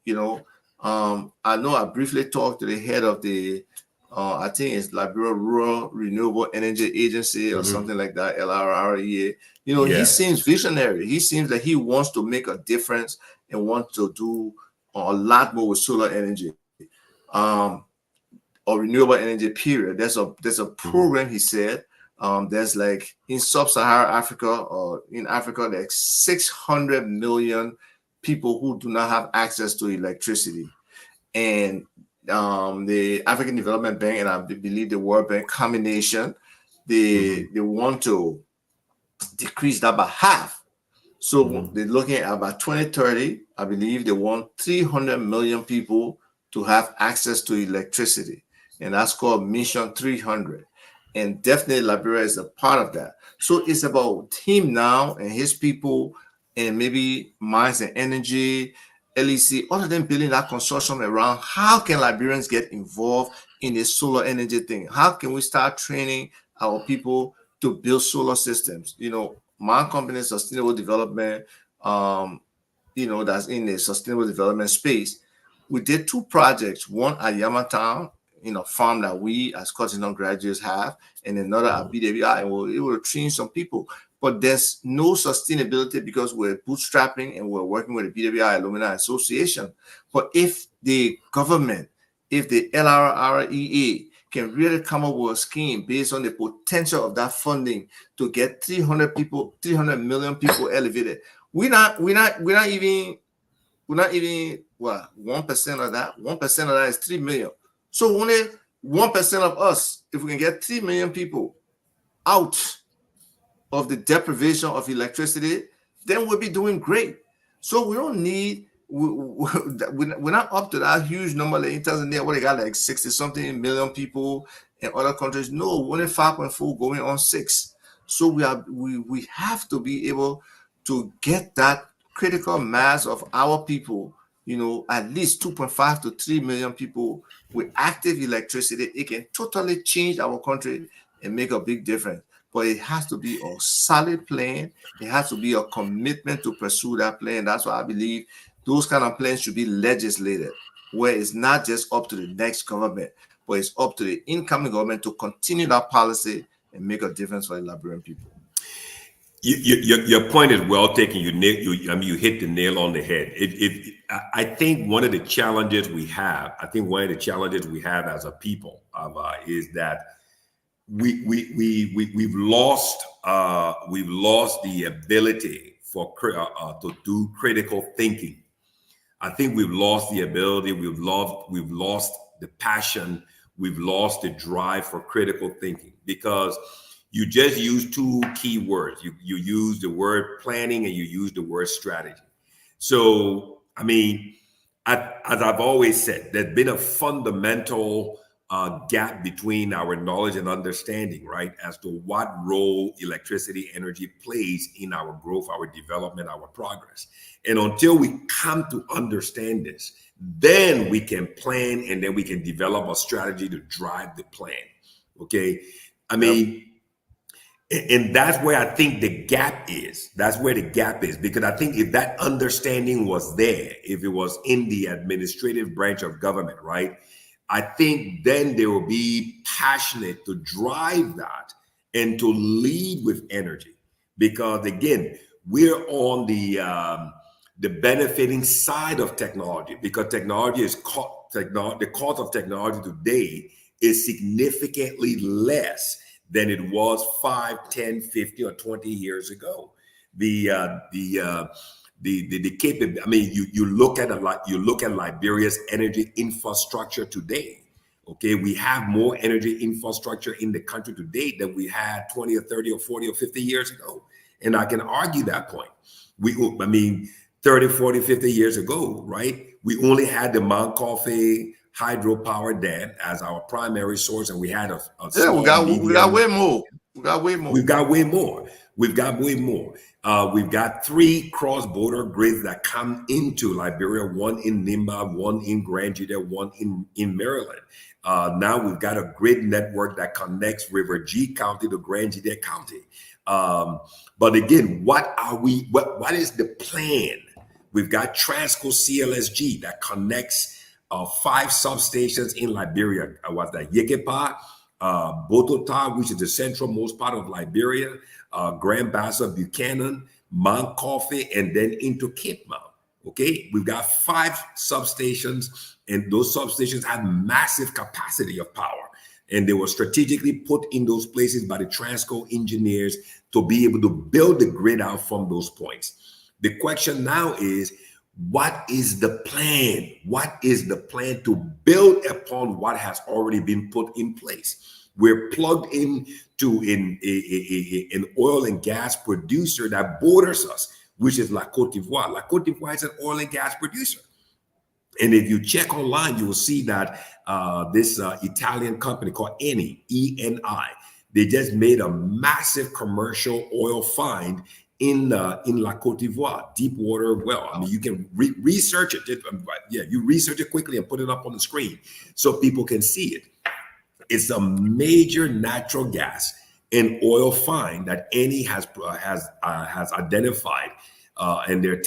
[SPEAKER 2] I know I briefly talked to the head of the I think it's Liberia Rural Renewable Energy Agency or something like that, LRREA. He seems visionary. He seems that he wants to make a difference and wants to do a lot more with solar energy, or renewable energy. Period. There's a program, he said. There's like in sub-Saharan Africa or in Africa, there's 600 million people who do not have access to electricity, and the African Development Bank and I believe the World Bank combination, they want to decrease that by half. So they're looking at about 2030. I believe they want 300 million people to have access to electricity, and that's called Mission 300. And definitely Liberia is a part of that. So it's about him now and his people, and maybe Mines and Energy, LEC, all of them building that consortium around how can Liberians get involved in this solar energy thing? How can we start training our people to build solar systems? My company, Sustainable Development, that's in the sustainable development space. We did 2 projects, one at Yamatown farm that we as Cotton graduates have, and another at BWI. It will train some people, but there's no sustainability because we're bootstrapping and we're working with the BWI Alumni Association. But if the government, if the LRREA can really come up with a scheme based on the potential of that funding to get 300 million people elevated, we're not even what 1% of that. 1% of that is 3 million. So only 1% of us, if we can get 3 million people out of the deprivation of electricity, then we'll be doing great. So we don't need, we're not up to that huge number like in Tanzania where they got like 60 something million people in other countries. No, only 5.4 going on 6. So we have to be able to get that critical mass of our people, at least 2.5 to 3 million people with active electricity. It can totally change our country and make a big difference. But it has to be a solid plan. It has to be a commitment to pursue that plan. That's why I believe those kind of plans should be legislated, where it's not just up to the next government, but it's up to the incoming government to continue that policy and make a difference for the Liberian people.
[SPEAKER 3] Your point is well taken. You hit the nail on the head. I think one of the challenges we have, as a people, is that we've lost the ability to do critical thinking. I think we've lost the ability. We've lost the passion. We've lost the drive for critical thinking because you just use 2 key words. You use the word planning and you use the word strategy. So, I mean, as I've always said, there's been a fundamental gap between our knowledge and understanding, right, as to what role electricity energy plays in our growth, our development, our progress. And until we come to understand this, then we can plan and then we can develop a strategy to drive the plan. Okay. I mean, and that's where I think the gap is. That's where the gap is, because I think if that understanding was there, if it was in the administrative branch of government, right, I think then they will be passionate to drive that and to lead with energy. Because again, we're on the benefiting side of technology, because technology is the cost of technology today is significantly less than it was 5, 10, 50, or 20 years ago. The capability. I mean, you look at Liberia's energy infrastructure today. Okay, we have more energy infrastructure in the country today than we had 20 or 30 or 40 or 50 years ago. And I can argue that point. 30, 40, 50 years ago, right? We only had the Mount Coffee hydropower dam as our primary source, and we had a
[SPEAKER 2] we got way more.
[SPEAKER 3] We've got way more. We've got 3 cross-border grids that come into Liberia, one in Nimba, one in Grand Jide, one in Maryland. Now we've got a grid network that connects River G County to Grand Jide County. But again, what is the plan? We've got Transco CLSG that connects 5 substations in Liberia. What's that? Yekepa, Botota, which is the centralmost part of Liberia, Grand Bassa, Buchanan, Mount Coffee, and then into Cape Mount. Okay, we've got 5 substations, and those substations have massive capacity of power. And they were strategically put in those places by the Transco engineers to be able to build the grid out from those points. The question now is, what is the plan? What is the plan to build upon what has already been put in place? We're plugged into an oil and gas producer that borders us, which is La Côte d'Ivoire. La Côte d'Ivoire is an oil and gas producer. And if you check online, you will see that this Italian company called Eni, E-N-I, they just made a massive commercial oil find in La Côte d'Ivoire, deep water well. I mean, you can research it. You research it quickly and put it up on the screen so people can see it. It's a major natural gas and oil find that Eni has identified, and they're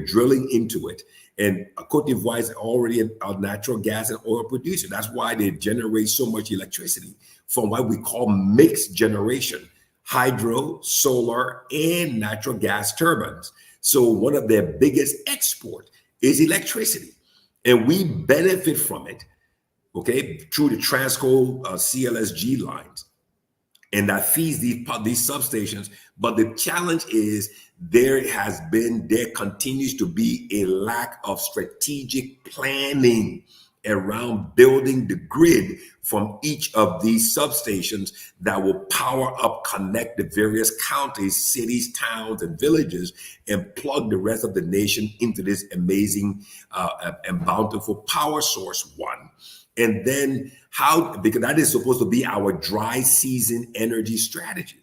[SPEAKER 3] drilling into it. And Cote d'Ivoire is already a natural gas and oil producer. That's why they generate so much electricity from what we call mixed generation, hydro, solar, and natural gas turbines. So one of their biggest export is electricity. And we benefit from it, okay, through the Transco CLSG lines. And that feeds these substations. But the challenge is there continues to be a lack of strategic planning around building the grid from each of these substations that will power up, connect the various counties, cities, towns, and villages, and plug the rest of the nation into this amazing and bountiful power source, one. And then because that is supposed to be our dry season energy strategy.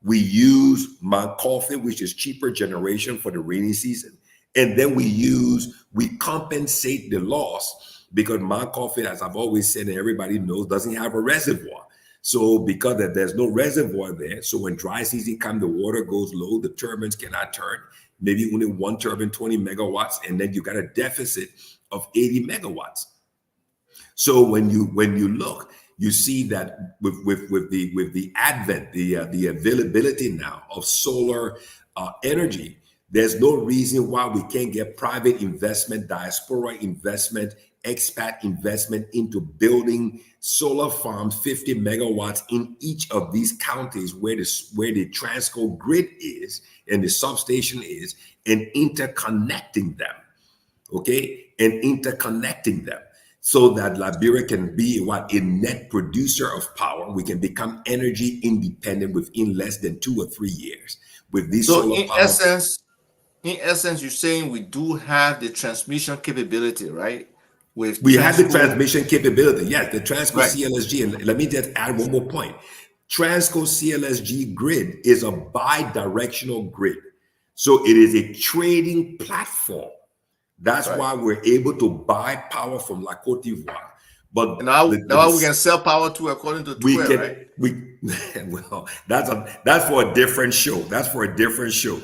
[SPEAKER 3] We use Mount Coffee, which is cheaper generation for the rainy season. And then we compensate the loss because Mount Coffee, as I've always said, and everybody knows, doesn't have a reservoir. So because there's no reservoir there, so when dry season comes, the water goes low, the turbines cannot turn, maybe only one turbine, 20 megawatts, and then you got a deficit of 80 megawatts. So when you look, you see that with the advent, the availability now of solar energy, there's no reason why we can't get private investment, diaspora investment, expat investment into building solar farms, 50 megawatts in each of these counties where the Transco grid is and the substation is, and interconnecting them, okay, and interconnecting them, so that Liberia can be a net producer of power. We can become energy independent within less than 2 or 3 years with these solar
[SPEAKER 2] in
[SPEAKER 3] power.
[SPEAKER 2] essence, you're saying we do have the transmission capability, right?
[SPEAKER 3] We have the transmission capability. Yes, the Transco CLSG. And let me just add one more point. Transco CLSG grid is a bi-directional grid. So it is a trading platform. That's why we're able to buy power from La Cote d'Ivoire. But
[SPEAKER 2] now we can sell power to according to Twitter, right?
[SPEAKER 3] Well, that's for a different show. That's for a different show.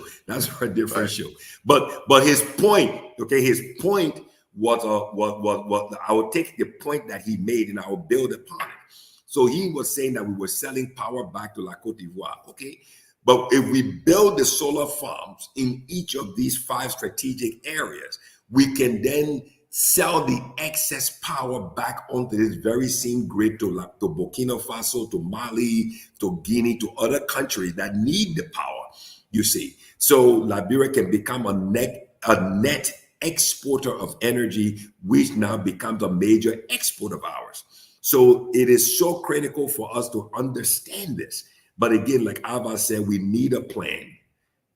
[SPEAKER 3] But his point, okay, his point was I will take the point that he made and I will build upon it. So he was saying that we were selling power back to La Cote d'Ivoire, okay? But if we build the solar farms in each of these 5 strategic areas, we can then sell the excess power back onto this very same grid to Burkina Faso, to Mali, to Guinea, to other countries that need the power, you see. So Liberia can become a net exporter of energy, which now becomes a major export of ours. So it is so critical for us to understand this. But again, like Ava said, we need a plan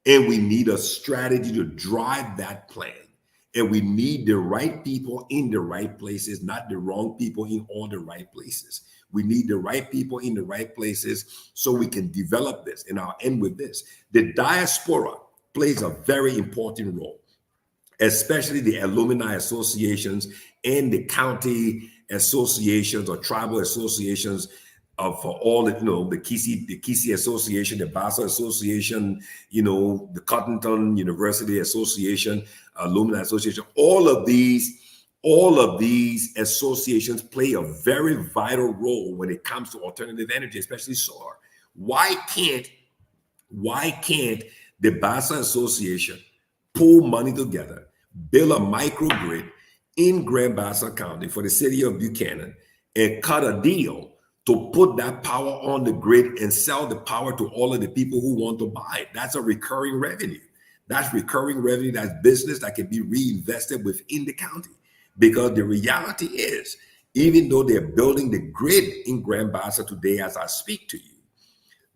[SPEAKER 3] and we need a strategy to drive that plan. And we need the right people in the right places, not the wrong people in all the right places. We need the right people in the right places so we can develop this. And I'll end with this. The diaspora plays a very important role, especially the alumni associations and the county associations or tribal associations for all the, the Kisi Association, the Bassa Association, the Cottonton University Association, Alumni Association, all of these associations play a very vital role when it comes to alternative energy, especially solar. Why can't the Bassa Association pull money together, build a microgrid in Grand Bassa County for the city of Buchanan, and cut a deal to put that power on the grid and sell the power to all of the people who want to buy it? That's a recurring revenue. That's recurring revenue. That's business that can be reinvested within the county. Because the reality is, even though they're building the grid in Grand Bassa today as I speak to you,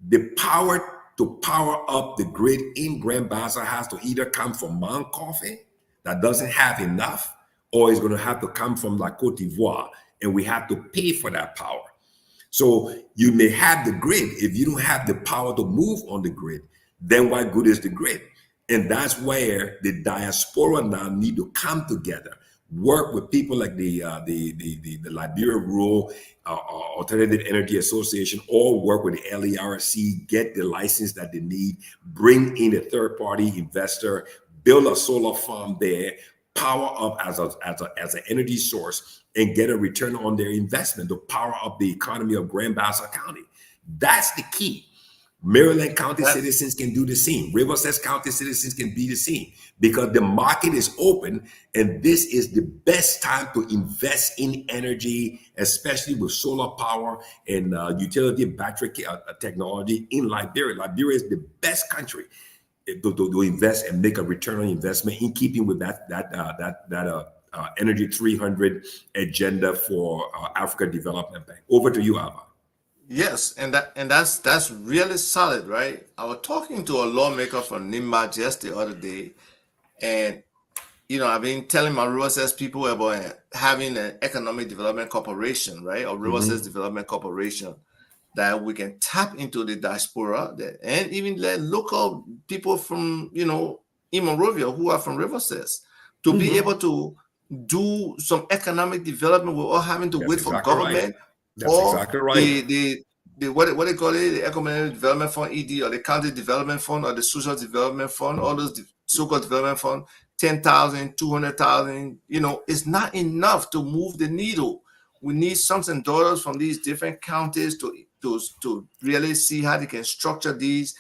[SPEAKER 3] the power to power up the grid in Grand Bassa has to either come from Mount Coffee that doesn't have enough, or it's going to have to come from La Cote d'Ivoire, and we have to pay for that power. So you may have the grid. If you don't have the power to move on the grid, then what good is the grid? And that's where the diaspora now need to come together, work with people like the Liberia Rural Alternative Energy Association, or work with the LERC, get the license that they need, bring in a third-party investor, build a solar farm there, power up as an energy source and get a return on their investment, to power up the economy of Grand Bassa County. That's the key. Maryland County citizens can do the same. Riverside County citizens can be the same, because the market is open, and this is the best time to invest in energy, especially with solar power and utility battery technology in Liberia. Liberia is the best country to invest and make a return on investment, in keeping with that Energy 300 agenda for Africa Development Bank. Over to you, Alva.
[SPEAKER 2] Yes, and that's really solid, right? I was talking to a lawmaker from Nimba just the other day, and I've been telling my Riverside people about having an economic development corporation, right? Or Riverside Development Corporation, that we can tap into the diaspora and even let local people from, in Monrovia who are from Riverside to be able to do some economic development without having to wait for government.
[SPEAKER 3] Right. That's exactly right.
[SPEAKER 2] The what they call it, the Economic Development Fund, ED, or the County Development Fund, or the Social Development Fund, all those so-called development fund, 10,000, 200,000, it's not enough to move the needle. We need sons and daughters from these different counties to really see how they can structure these,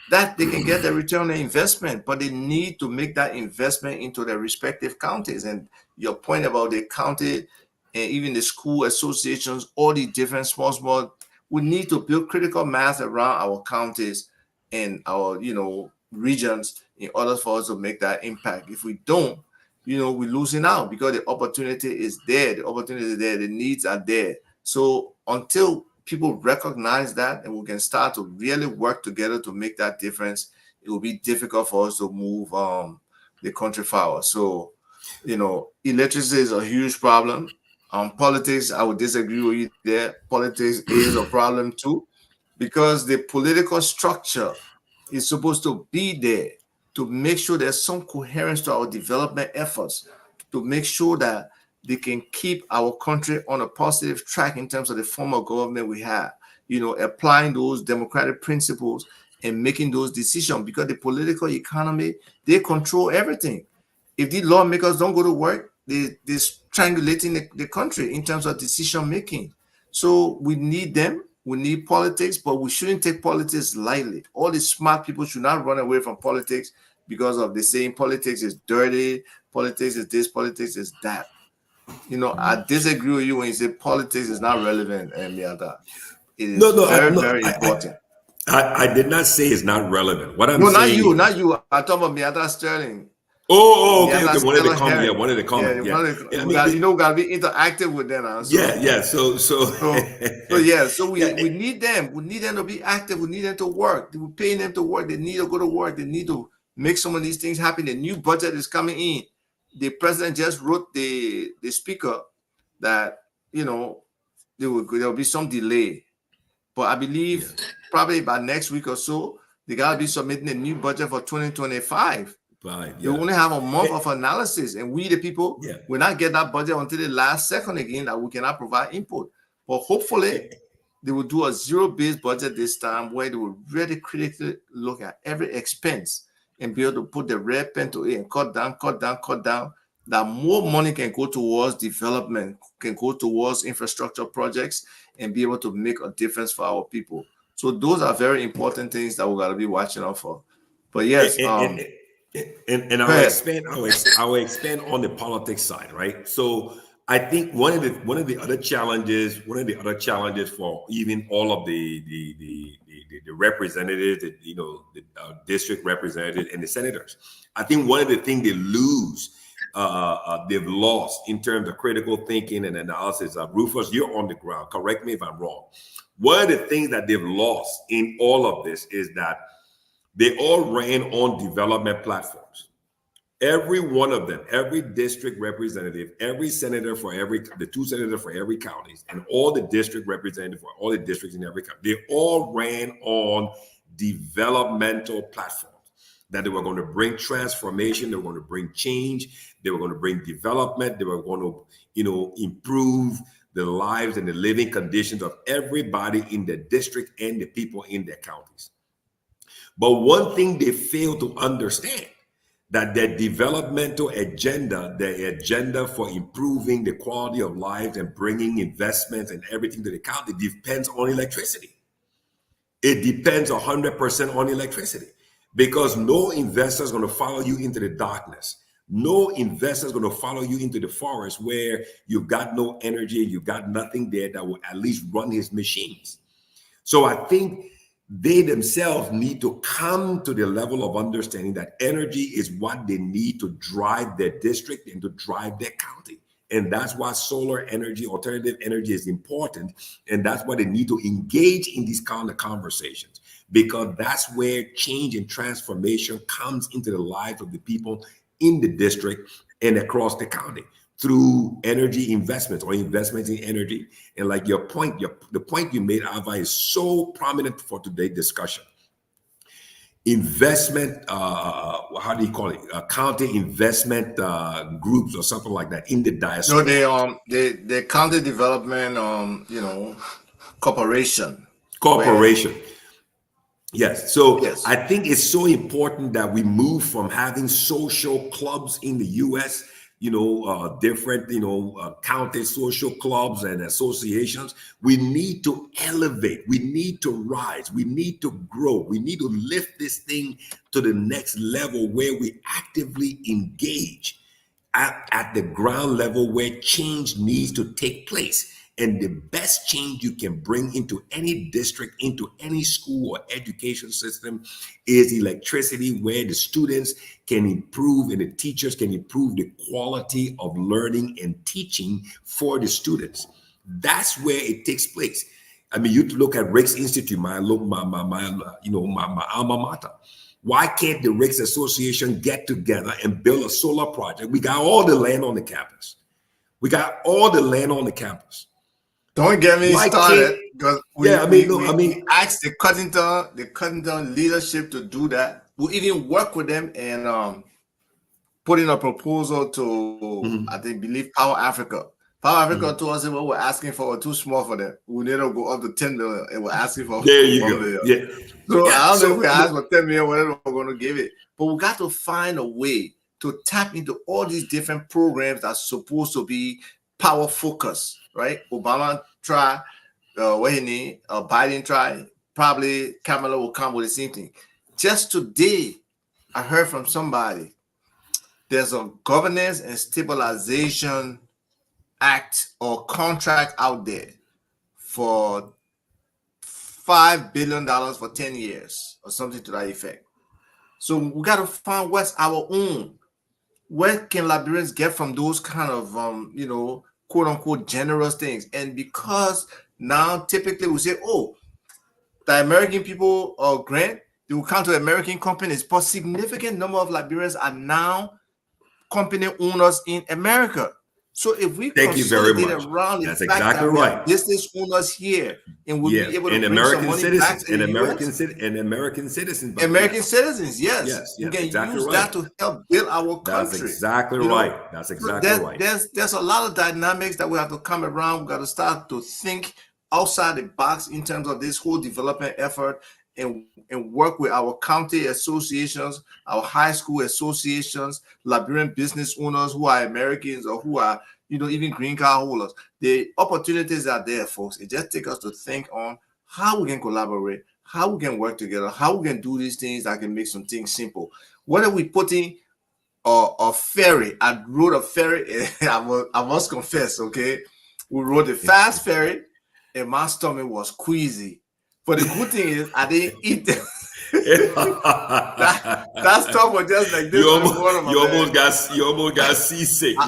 [SPEAKER 2] that they can get the return on investment, but they need to make that investment into their respective counties. And your point about the county and even the school associations, all the different small, we need to build critical mass around our counties and our, regions in order for us to make that impact. If we don't, we're losing out, because the opportunity is there. The needs are there. So until people recognize that, and we can start to really work together to make that difference, it will be difficult for us to move the country forward. So, electricity is a huge problem. Politics, I would disagree with you there. Politics is a problem too, because the political structure is supposed to be there to make sure there's some coherence to our development efforts, to make sure that they can keep our country on a positive track in terms of the form of government we have, applying those democratic principles and making those decisions, because the political economy, they control everything. If these lawmakers don't go to work, they're strangulating the country in terms of decision making. So we need them. We need politics, but we shouldn't take politics lightly. All the smart people should not run away from politics because of the saying politics is dirty, politics is this, politics is that. I disagree with you when you say politics is not relevant, Miata. It is very important.
[SPEAKER 3] I did not say it's not relevant. What I'm
[SPEAKER 2] saying, not you. I talk about Miata Sterling.
[SPEAKER 3] Okay. Wanted to comment.
[SPEAKER 2] We gotta be interactive with them. So we need them. We need them to be active. We need them to work. We're paying them to work. They need to go to work. They need to make some of these things happen. The new budget is coming in. The president just wrote the speaker that there will be some delay, but I believe probably by next week or so they gotta be submitting a new budget for 2025.
[SPEAKER 3] Right,
[SPEAKER 2] You only have a month of analysis, and we the people will not get that budget until the last second again, that we cannot provide input. But hopefully they will do a zero-based budget this time, where they will really critically look at every expense and be able to put the red pen to it and cut down, that more money can go towards development, can go towards infrastructure projects, and be able to make a difference for our people. So those are very important things that we got to be watching out for. But yes,
[SPEAKER 3] and I'll expand on the politics side, right? So I think one of the other challenges for even all of the representatives, the district representatives and the senators, I think one of the things they've lost in terms of critical thinking and analysis. Rufus, you're on the ground. Correct me if I'm wrong. One of the things that they've lost in all of this is that they all ran on development platforms. Every one of them, every district representative, every senator the two senators for every county, and all the district representatives for all the districts in every county, they all ran on developmental platforms, that they were going to bring transformation, they were going to bring change, they were going to bring development, they were going to, improve the lives and the living conditions of everybody in the district and the people in their counties. But one thing they fail to understand, that their developmental agenda, their agenda for improving the quality of life and bringing investments and everything to the county depends on electricity. It depends 100% on electricity, because no investor is going to follow you into the darkness. No investor is going to follow you into the forest where you've got no energy and you've got nothing there that will at least run his machines. So I think they themselves need to come to the level of understanding that energy is what they need to drive their district and to drive their county. And that's why solar energy, alternative energy is important. And that's why they need to engage in these kind of conversations, because that's where change and transformation comes into the lives of the people in the district and across the county through energy investments or investments in energy. And like your point, the point you made, Ava, is so prominent for today's discussion. Investment, how do you call it? County investment groups or something like that in the diaspora.
[SPEAKER 2] No, the county development, corporation.
[SPEAKER 3] Corporation. Yes. So
[SPEAKER 2] Yes.
[SPEAKER 3] I think it's so important that we move from having social clubs in the U.S., different, county social clubs and associations. We need to elevate. We need to rise. We need to grow. We need to lift this thing to the next level where we actively engage at the ground level where change needs to take place. And the best change you can bring into any district, into any school or education system is electricity, where the students can improve and the teachers can improve the quality of learning and teaching for the students. That's where it takes place. I mean, you look at Rick's Institute, my alma mater. Why can't the Rick's Association get together and build a solar project? We got all the land on the campus.
[SPEAKER 2] Don't get me started, because we asked the Cuttington leadership to do that. We even work with them and put in a proposal to, I believe Power Africa. Power Africa told us that what we're asking for was too small for them. We need to go up to 10 million, and we're asking for
[SPEAKER 3] there you
[SPEAKER 2] 1
[SPEAKER 3] go.
[SPEAKER 2] million.
[SPEAKER 3] Yeah.
[SPEAKER 2] So I don't know if we ask for 10 million, whatever we're going to give it. But we got to find a way to tap into all these different programs that's supposed to be power focused, right? Obama tried, Biden tried, probably Kamala will come with the same thing. Just today, I heard from somebody, there's a Governance and Stabilization Act or contract out there for $5 billion for 10 years or something to that effect. So we got to find what's our own. What can Liberians get from those kind of, quote unquote, generous things? And because now typically we say, oh, the American people grant, they will come to American companies, but significant number of Liberians are now company owners in America. So if we consolidate around the fact that we have business owners here, and we'll be able to bring some money back to the US.
[SPEAKER 3] American citizens.
[SPEAKER 2] American citizens, yes. We can use that to help build our country.
[SPEAKER 3] That's exactly right. That's exactly right.
[SPEAKER 2] There's a lot of dynamics that we have to come around. We got to start to think outside the box in terms of this whole development effort, and work with our county associations, our high school associations, Liberian business owners who are Americans or who are, even green card holders. The opportunities are there, folks. It just takes us to think on how we can collaborate, how we can work together, how we can do these things that can make some things simple. What are we putting a ferry? I rode a ferry, I must confess, okay? We rode a fast ferry, and my stomach was queasy. But the good thing is, I didn't eat them. that stuff was just like this.
[SPEAKER 3] You almost got seasick.
[SPEAKER 2] I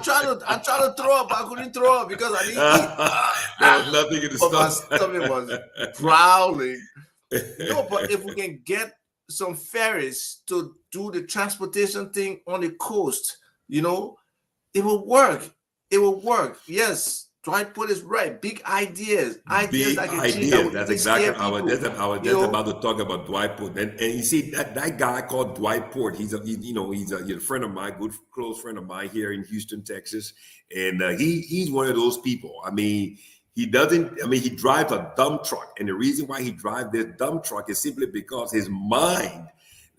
[SPEAKER 2] tried to throw up. I couldn't throw up because I didn't eat.
[SPEAKER 3] There was nothing in the stomach.
[SPEAKER 2] My stomach was growling. But if we can get some ferries to do the transportation thing on the coast, it will work. It will work. Yes. Dwight put is right. Big ideas.
[SPEAKER 3] Big ideas. That's exactly. I was just about to talk about Dwight Port. And you see that guy called Dwight Port. He's a friend of mine, close friend of mine here in Houston, Texas. And he's one of those people. I mean, he drives a dump truck. And the reason why he drives this dump truck is simply because his mind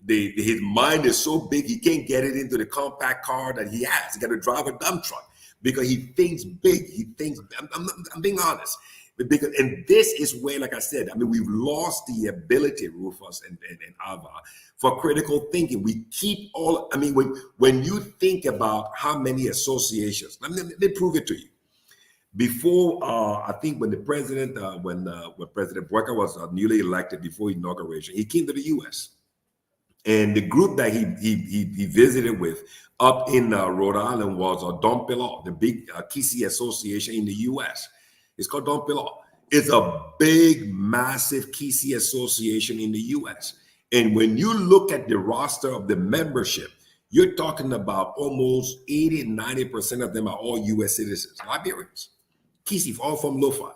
[SPEAKER 3] his mind is so big he can't get it into the compact car that he has. He got to drive a dump truck because he thinks big. He thinks. I'm being honest. Because, and this is where, like I said, I mean, we've lost the ability, Rufus and Ava, for critical thinking. We keep all. I mean, when you think about how many associations, let me prove it to you. Before, I think when the president, when President Walker was newly elected before inauguration, he came to the U.S. And the group that he visited with up in Rhode Island was Don Pilot, the big Kisi Association in the U.S. It's called Don Pilot. It's a big, massive Kisi Association in the U.S. And when you look at the roster of the membership, you're talking about almost 80, 90% of them are all U.S. citizens, Liberians. Kisi, all from Lofa,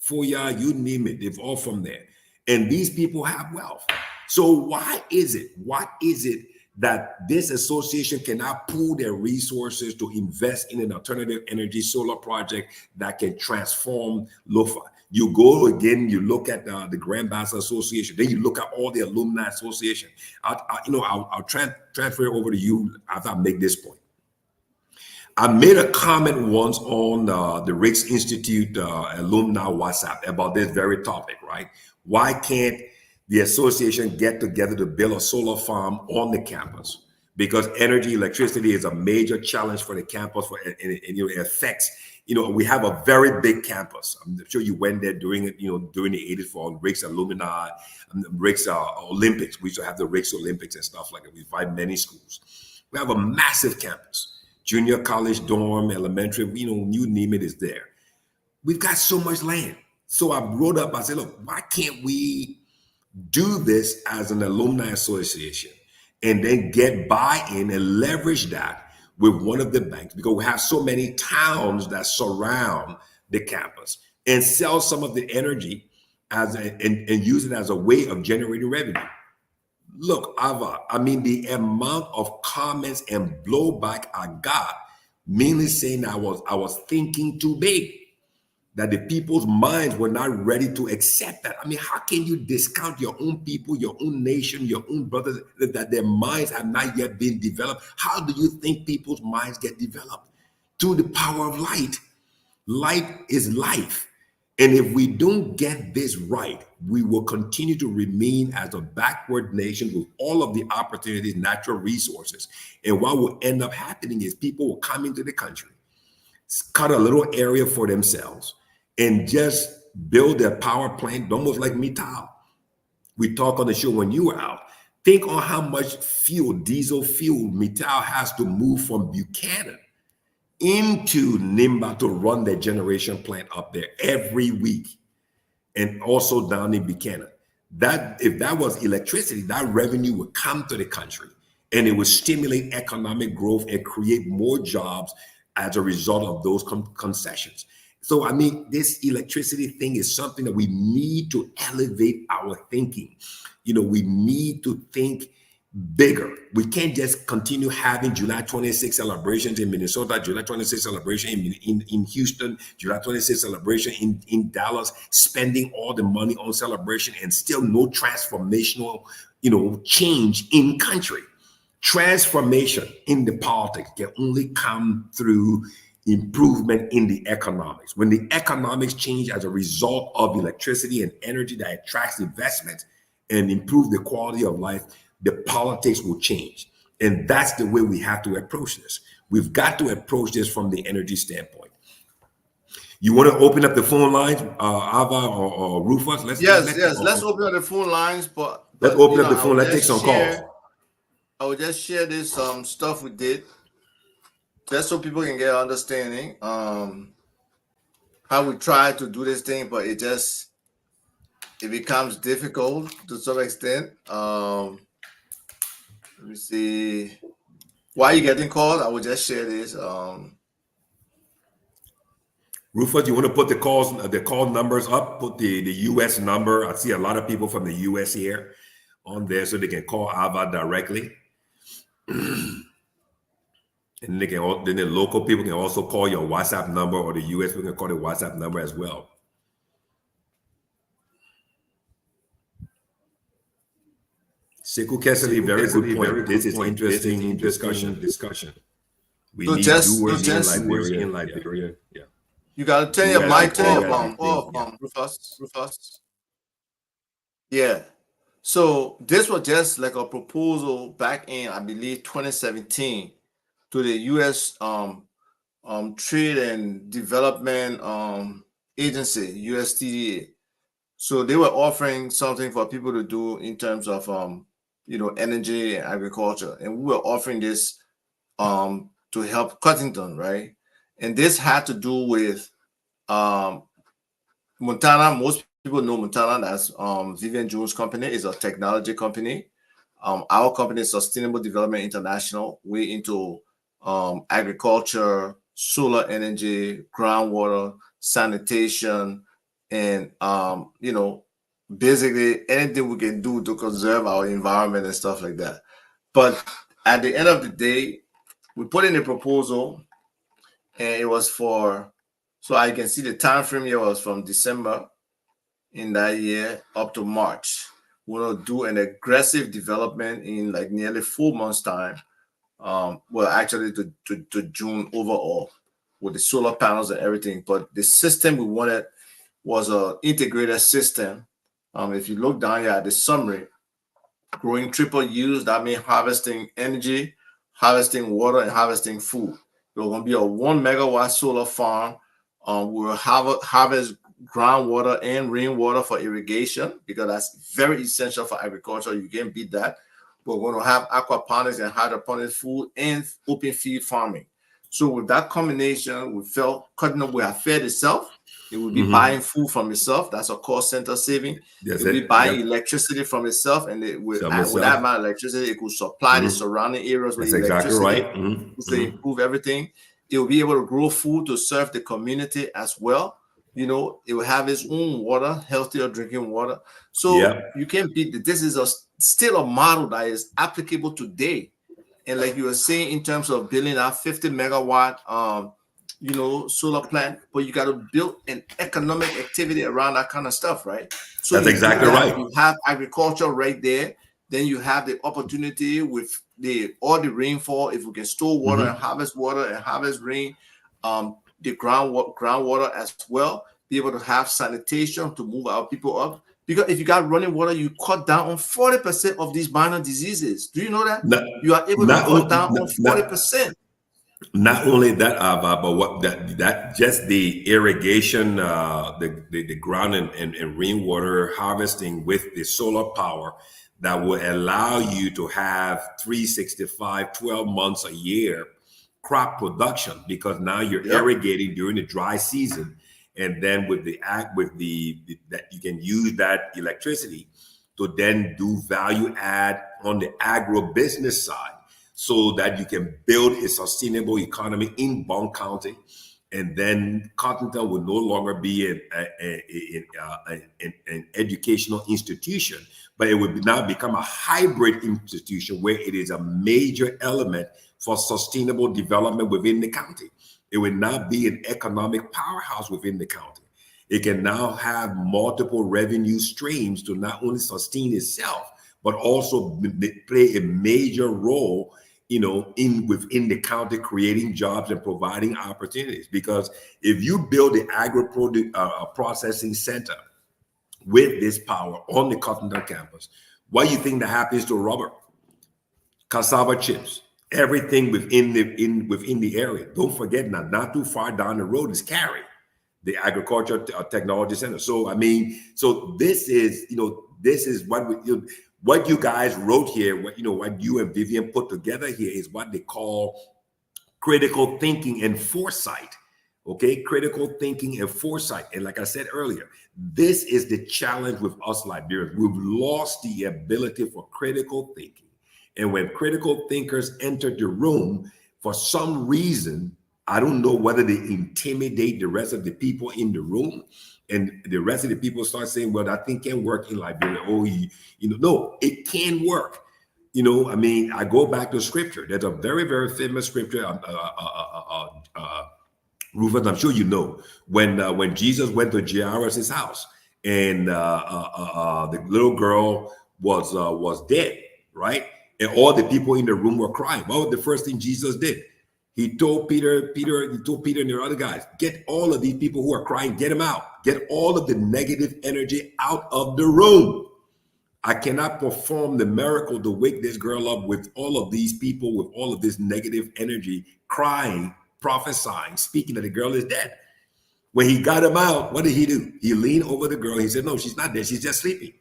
[SPEAKER 3] Foya, you name it, they're all from there. And these people have wealth. So what is it that this association cannot pool their resources to invest in an alternative energy solar project that can transform Lofa? You go again, you look at the Grand Bassa Association, then you look at all the alumni association. I'll transfer it over to you after I make this point. I made a comment once on the Ricks Institute alumni WhatsApp about this very topic, right? Why can't the association get together to build a solar farm on the campus? Because electricity is a major challenge for the campus, and it affects, we have a very big campus. I'm sure you went there during the 80s for Ricks alumni, Ricks Olympics. We used to have the Ricks Olympics and stuff like that. We invite many schools. We have a massive campus. Junior college, dorm, elementary, you name it is there. We've got so much land. So I wrote up, I said, look, why can't we do this as an alumni association and then get buy-in and leverage that with one of the banks, because we have so many towns that surround the campus, and sell some of the energy and use it as a way of generating revenue. Look, Ava, I mean, the amount of comments and blowback I got, mainly saying I was thinking too big, that the people's minds were not ready to accept that. I mean, how can you discount your own people, your own nation, your own brothers, that their minds have not yet been developed? How do you think people's minds get developed? Through the power of light. Light is life. And if we don't get this right, we will continue to remain as a backward nation with all of the opportunities, natural resources. And what will end up happening is people will come into the country, cut a little area for themselves, and just build their power plant, almost like Mittal. We talk on the show when you were out. Think on how much fuel, diesel fuel, Mittal has to move from Buchanan into Nimba to run their generation plant up there every week, and also down in Buchanan. That if that was electricity, that revenue would come to the country, and it would stimulate economic growth and create more jobs as a result of those concessions. So, I mean, this electricity thing is something that we need to elevate our thinking. We need to think bigger. We can't just continue having July 26 celebrations in Minnesota, July 26 celebration in Houston, July 26 celebration in Dallas, spending all the money on celebration and still no transformational, change in country. Transformation in the politics can only come through improvement in the economics. When the economics change as a result of electricity and energy that attracts investment and improve the quality of life, the politics will change. And that's the way we have to approach this. We've got to approach this from the energy standpoint. You want to open up the phone lines, Ava or Rufus? Let's
[SPEAKER 2] open up the phone lines, but
[SPEAKER 3] let's open up the phone. Let's take some calls.
[SPEAKER 2] I will just share this stuff we did, just so people can get an understanding how we try to do this thing, but it becomes difficult to some extent. Let me see. Why are you getting called? I will just share this.
[SPEAKER 3] Rufus, you want to put the call numbers up? Put the U.S. number. I see a lot of people from the U.S. here on there, so they can call Ava directly. And then the local people can also call your WhatsApp number, or the US people can call the WhatsApp number as well. Sekou Kessley, very good point. This is interesting discussion. We need doers in Liberia. Yeah.
[SPEAKER 2] You gotta turn your mic off, Rufus. Yeah. So this was just like a proposal back in, I believe, 2017 to the U.S. Trade and Development Agency, USTDA. So they were offering something for people to do in terms of energy and agriculture, and we were offering this to help Cottington, right? And this had to do with Montana. Most people know Montana as Vivian Jones' company is a technology company. Our company is Sustainable Development International. We're into agriculture, solar energy, groundwater, sanitation, and basically anything we can do to conserve our environment and stuff like that. But at the end of the day, we put in a proposal, and it was for, so I can see the time frame here was from December in that year up to March. We'll do an aggressive development in like nearly 4 months' time. Well, actually to June overall with the solar panels and everything. But the system we wanted was an integrated system. If you look down here at the summary, growing triple use, that means harvesting energy, harvesting water, and harvesting food. There's going to be a 1 megawatt solar farm. We'll harvest groundwater and rainwater for irrigation, because that's very essential for agriculture. You can't beat that. We're going to have aquaponics and hydroponics food and open field farming. So with that combination, we felt Cottington will have fed itself. It will be buying food from itself. That's a cost center saving. It will be buying electricity from itself, and with that amount of electricity, it could supply the surrounding areas with electricity to improve everything. It will be able to grow food to serve the community as well. It will have its own water, healthier drinking water. So you can't beat it. This is still a model that is applicable today. And like you were saying, in terms of building a 50 megawatt, solar plant, but you got to build an economic activity around that kind of stuff, right? So
[SPEAKER 3] that's exactly right.
[SPEAKER 2] You have agriculture right there. Then you have the opportunity with all the rainfall. If we can store water and harvest rain, the groundwater as well, be able to have sanitation to move our people up. Because if you got running water, you cut down on 40% of these minor diseases. Do you know that? You are able to cut down on 40%.
[SPEAKER 3] Not only that, but what that just the irrigation, the ground and rainwater harvesting with the solar power that will allow you to have 365, 12 months a year crop production, because now you're irrigating during the dry season, and then with that you can use that electricity to then do value add on the agribusiness side, so that you can build a sustainable economy in Bond County. And then Cottington will no longer be an educational institution, but it will now become a hybrid institution where it is a major element for sustainable development within the county. It will now be an economic powerhouse within the county. It can now have multiple revenue streams to not only sustain itself, but also play a major role within the county, creating jobs and providing opportunities. Because if you build the agri-produce processing center with this power on the Cottington campus, what do you think that happens to rubber, cassava chips, everything within the area? Don't forget, not too far down the road is Cary, the agriculture technology center. So this is what you guys wrote here, what you and Vivian put together here is what they call critical thinking and foresight. Okay, critical thinking and foresight. And like I said earlier, this is the challenge with us Liberians. We've lost the ability for critical thinking. And when critical thinkers enter the room, for some reason, I don't know whether they intimidate the rest of the people in the room, and the rest of the people start saying, well, that thing can't work in Liberia. No, it can work. I go back to scripture. There's a very, very famous scripture, Rufus, I'm sure you know, when Jesus went to Jairus' house, and the little girl was dead, right? And all the people in the room were crying. What was the first thing Jesus did? He told Peter and the other guys, get all of these people who are crying, get them out. Get all of the negative energy out of the room. I cannot perform the miracle to wake this girl up with all of these people, with all of this negative energy, crying, prophesying, speaking that the girl is dead. When he got him out, what did he do? He leaned over the girl. He said, no, she's not dead. She's just sleeping.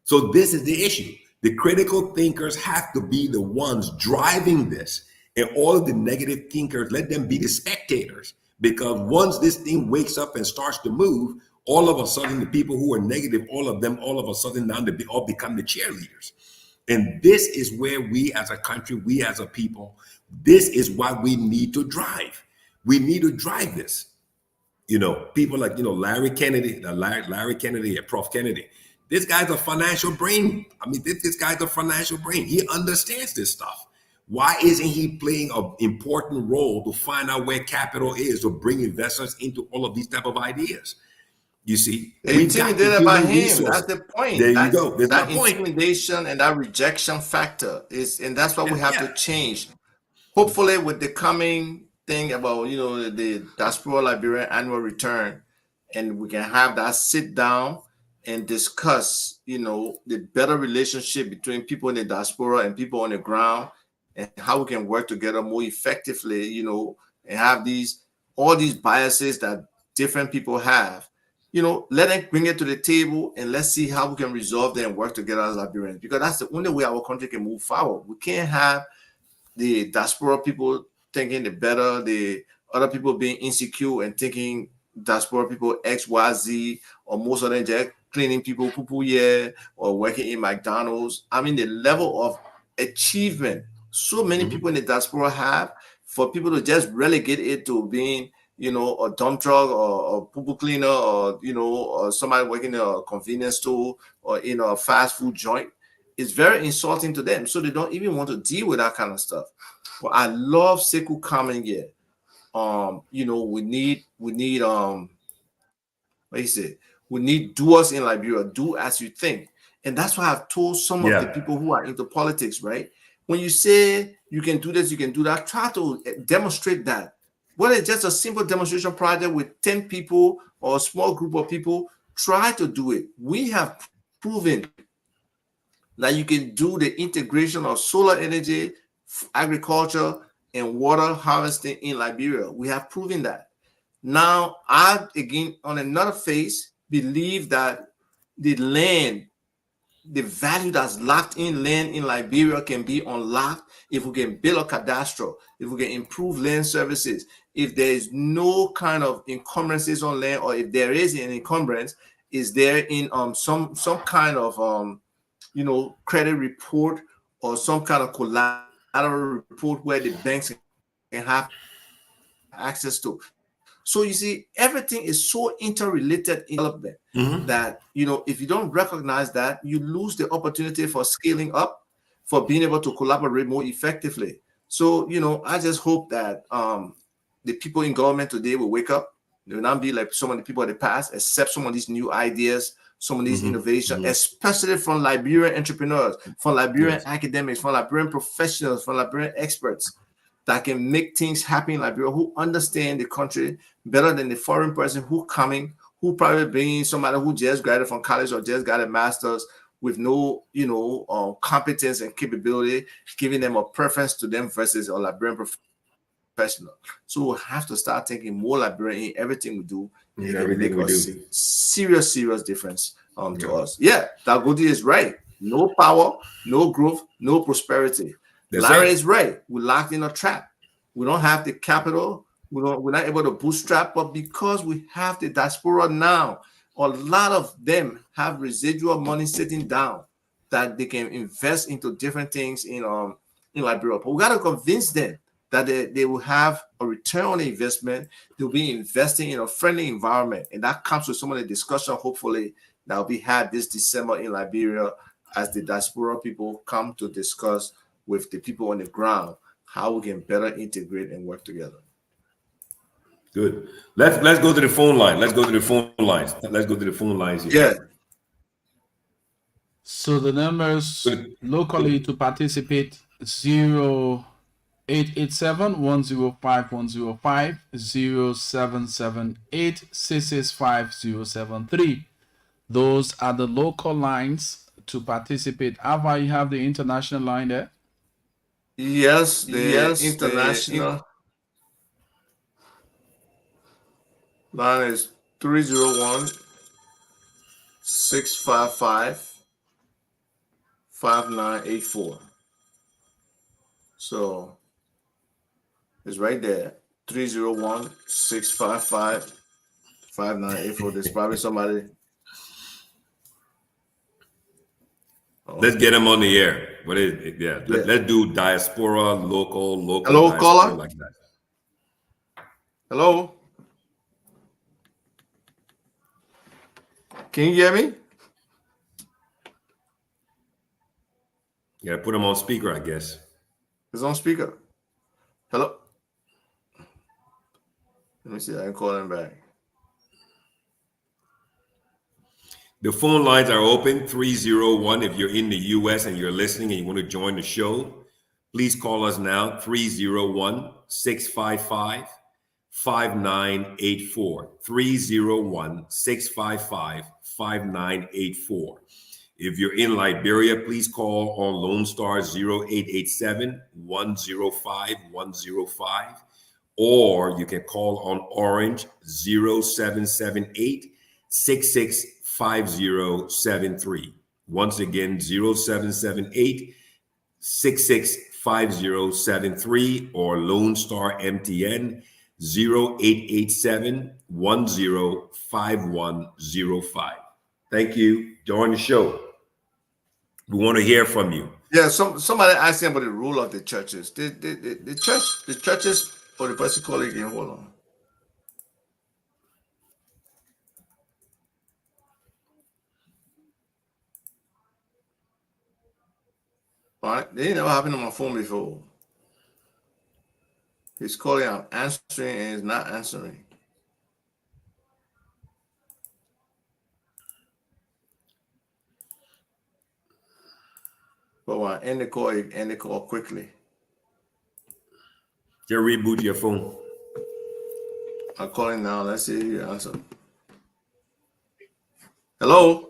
[SPEAKER 3] So this is the issue. The critical thinkers have to be the ones driving this. And all of the negative thinkers, let them be the spectators. Because once this thing wakes up and starts to move, all of a sudden, the people who are negative, all of a sudden now they all become the cheerleaders. And this is where we as a country, we as a people, this is why we need to drive. We need to drive this. People like, Larry Kennedy and Prof. Kennedy. This guy's a financial brain. I mean, this guy's a financial brain. He understands this stuff. Why isn't he playing an important role to find out where capital is, to bring investors into all of these type of ideas? You see,
[SPEAKER 2] they intimidated by him. That's the point.
[SPEAKER 3] There you go. That's
[SPEAKER 2] that
[SPEAKER 3] my point.
[SPEAKER 2] Intimidation and that rejection factor and that's what we have to change. Hopefully, with the coming thing about the Diaspora Liberian annual return, and we can have that sit down and discuss the better relationship between people in the diaspora and people on the ground, and how we can work together more effectively, and have all these biases that different people have. Let them bring it to the table, and let's see how we can resolve them and work together as Liberians, because that's the only way our country can move forward. We can't have the diaspora people thinking the other people being insecure and thinking diaspora people X, Y, Z, or most of them just cleaning people poo-poo or working in McDonald's. I mean, the level of achievement so many people in the diaspora have, for people to just relegate it to being a dump truck or a poo-poo cleaner, or or somebody working in a convenience store or in a fast food joint, is very insulting to them. So they don't even want to deal with that kind of stuff. But I love Sekou coming here. We need what he said, we need doers in Liberia. Do as you think. And that's why I've told some of the people who are into politics, right? When you say you can do this, you can do that, try to demonstrate that. Whether it's just a simple demonstration project with 10 people or a small group of people, try to do it. We have proven that you can do the integration of solar energy, agriculture, and water harvesting in Liberia. We have proven that. Now, I, again, on another phase, believe that the land, the value that's locked in land in Liberia can be unlocked if we can build a cadastral, if we can improve land services, if there is no kind of encumbrances on land, or if there is an encumbrance, is there in some kind of credit report or some kind of collateral report where the banks can have access to. So you see, everything is so interrelated in development that, if you don't recognize that, you lose the opportunity for scaling up, for being able to collaborate more effectively. So, I just hope that the people in government today will wake up. They will not be like some of the people of the past, accept some of these new ideas, some of these innovations, especially from Liberian entrepreneurs, from Liberian academics, from Liberian professionals, from Liberian experts that can make things happen in Liberia, who understand the country better than the foreign person who coming, who probably bringing somebody who just graduated from college or just got a master's with no, competence and capability, giving them a preference to them versus a Liberian professional. So we'll have to start thinking more Liberian in everything we do. And everything we do. Serious difference to us. Yeah, Dagodi is right. No power, no growth, no prosperity. Larry is right. We're locked in a trap. We don't have the capital. We're not able to bootstrap, but because we have the diaspora now, a lot of them have residual money sitting down that they can invest into different things in Liberia. But we got to convince them that they will have a return on investment. They'll be investing in a friendly environment. And that comes with some of the discussion, hopefully, that will be had this December in Liberia as the diaspora people come to discuss with the people on the ground how we can better integrate and work together.
[SPEAKER 3] Good. Let's go to the phone line. Let's go to the phone lines. Let's go to the phone lines here.
[SPEAKER 2] Yeah.
[SPEAKER 1] So the numbers locally to participate 0887-105-105, 0778-665-073. Those are the local lines to participate. Ava, you have the international line there?
[SPEAKER 2] Yes, the international line is 301-655-5984. So it's right there. 301-655-5984. There's probably somebody.
[SPEAKER 3] Let's get him on the air. What is it? Yeah. Let's do diaspora, local
[SPEAKER 2] Hello,
[SPEAKER 3] diaspora
[SPEAKER 2] caller?
[SPEAKER 3] like that.
[SPEAKER 2] Hello? Can you hear me?
[SPEAKER 3] Yeah, put him on speaker, I guess.
[SPEAKER 2] It's on speaker. Hello? Let me see. I can call him back.
[SPEAKER 3] The phone lines are open, 301. If you're in the U.S. and you're listening and you want to join the show, please call us now, 301-655-5984. 301-655-5984. If you're in Liberia, please call on Lone Star 0887-105-105. Or you can call on Orange 0778-665073. Once again, 0778-665073 or Lone Star MTN 0887-105105. Thank you. Join the show. We want to hear from you.
[SPEAKER 2] Yeah, somebody asked him about the rule of the churches. The churches, or the person call it again. Hold on. All right, they never happened on my phone before. He's calling, I'm answering, and he's not answering. But when I end the call quickly.
[SPEAKER 3] Just reboot your phone.
[SPEAKER 2] I'm calling now. Let's see if you answer. Hello?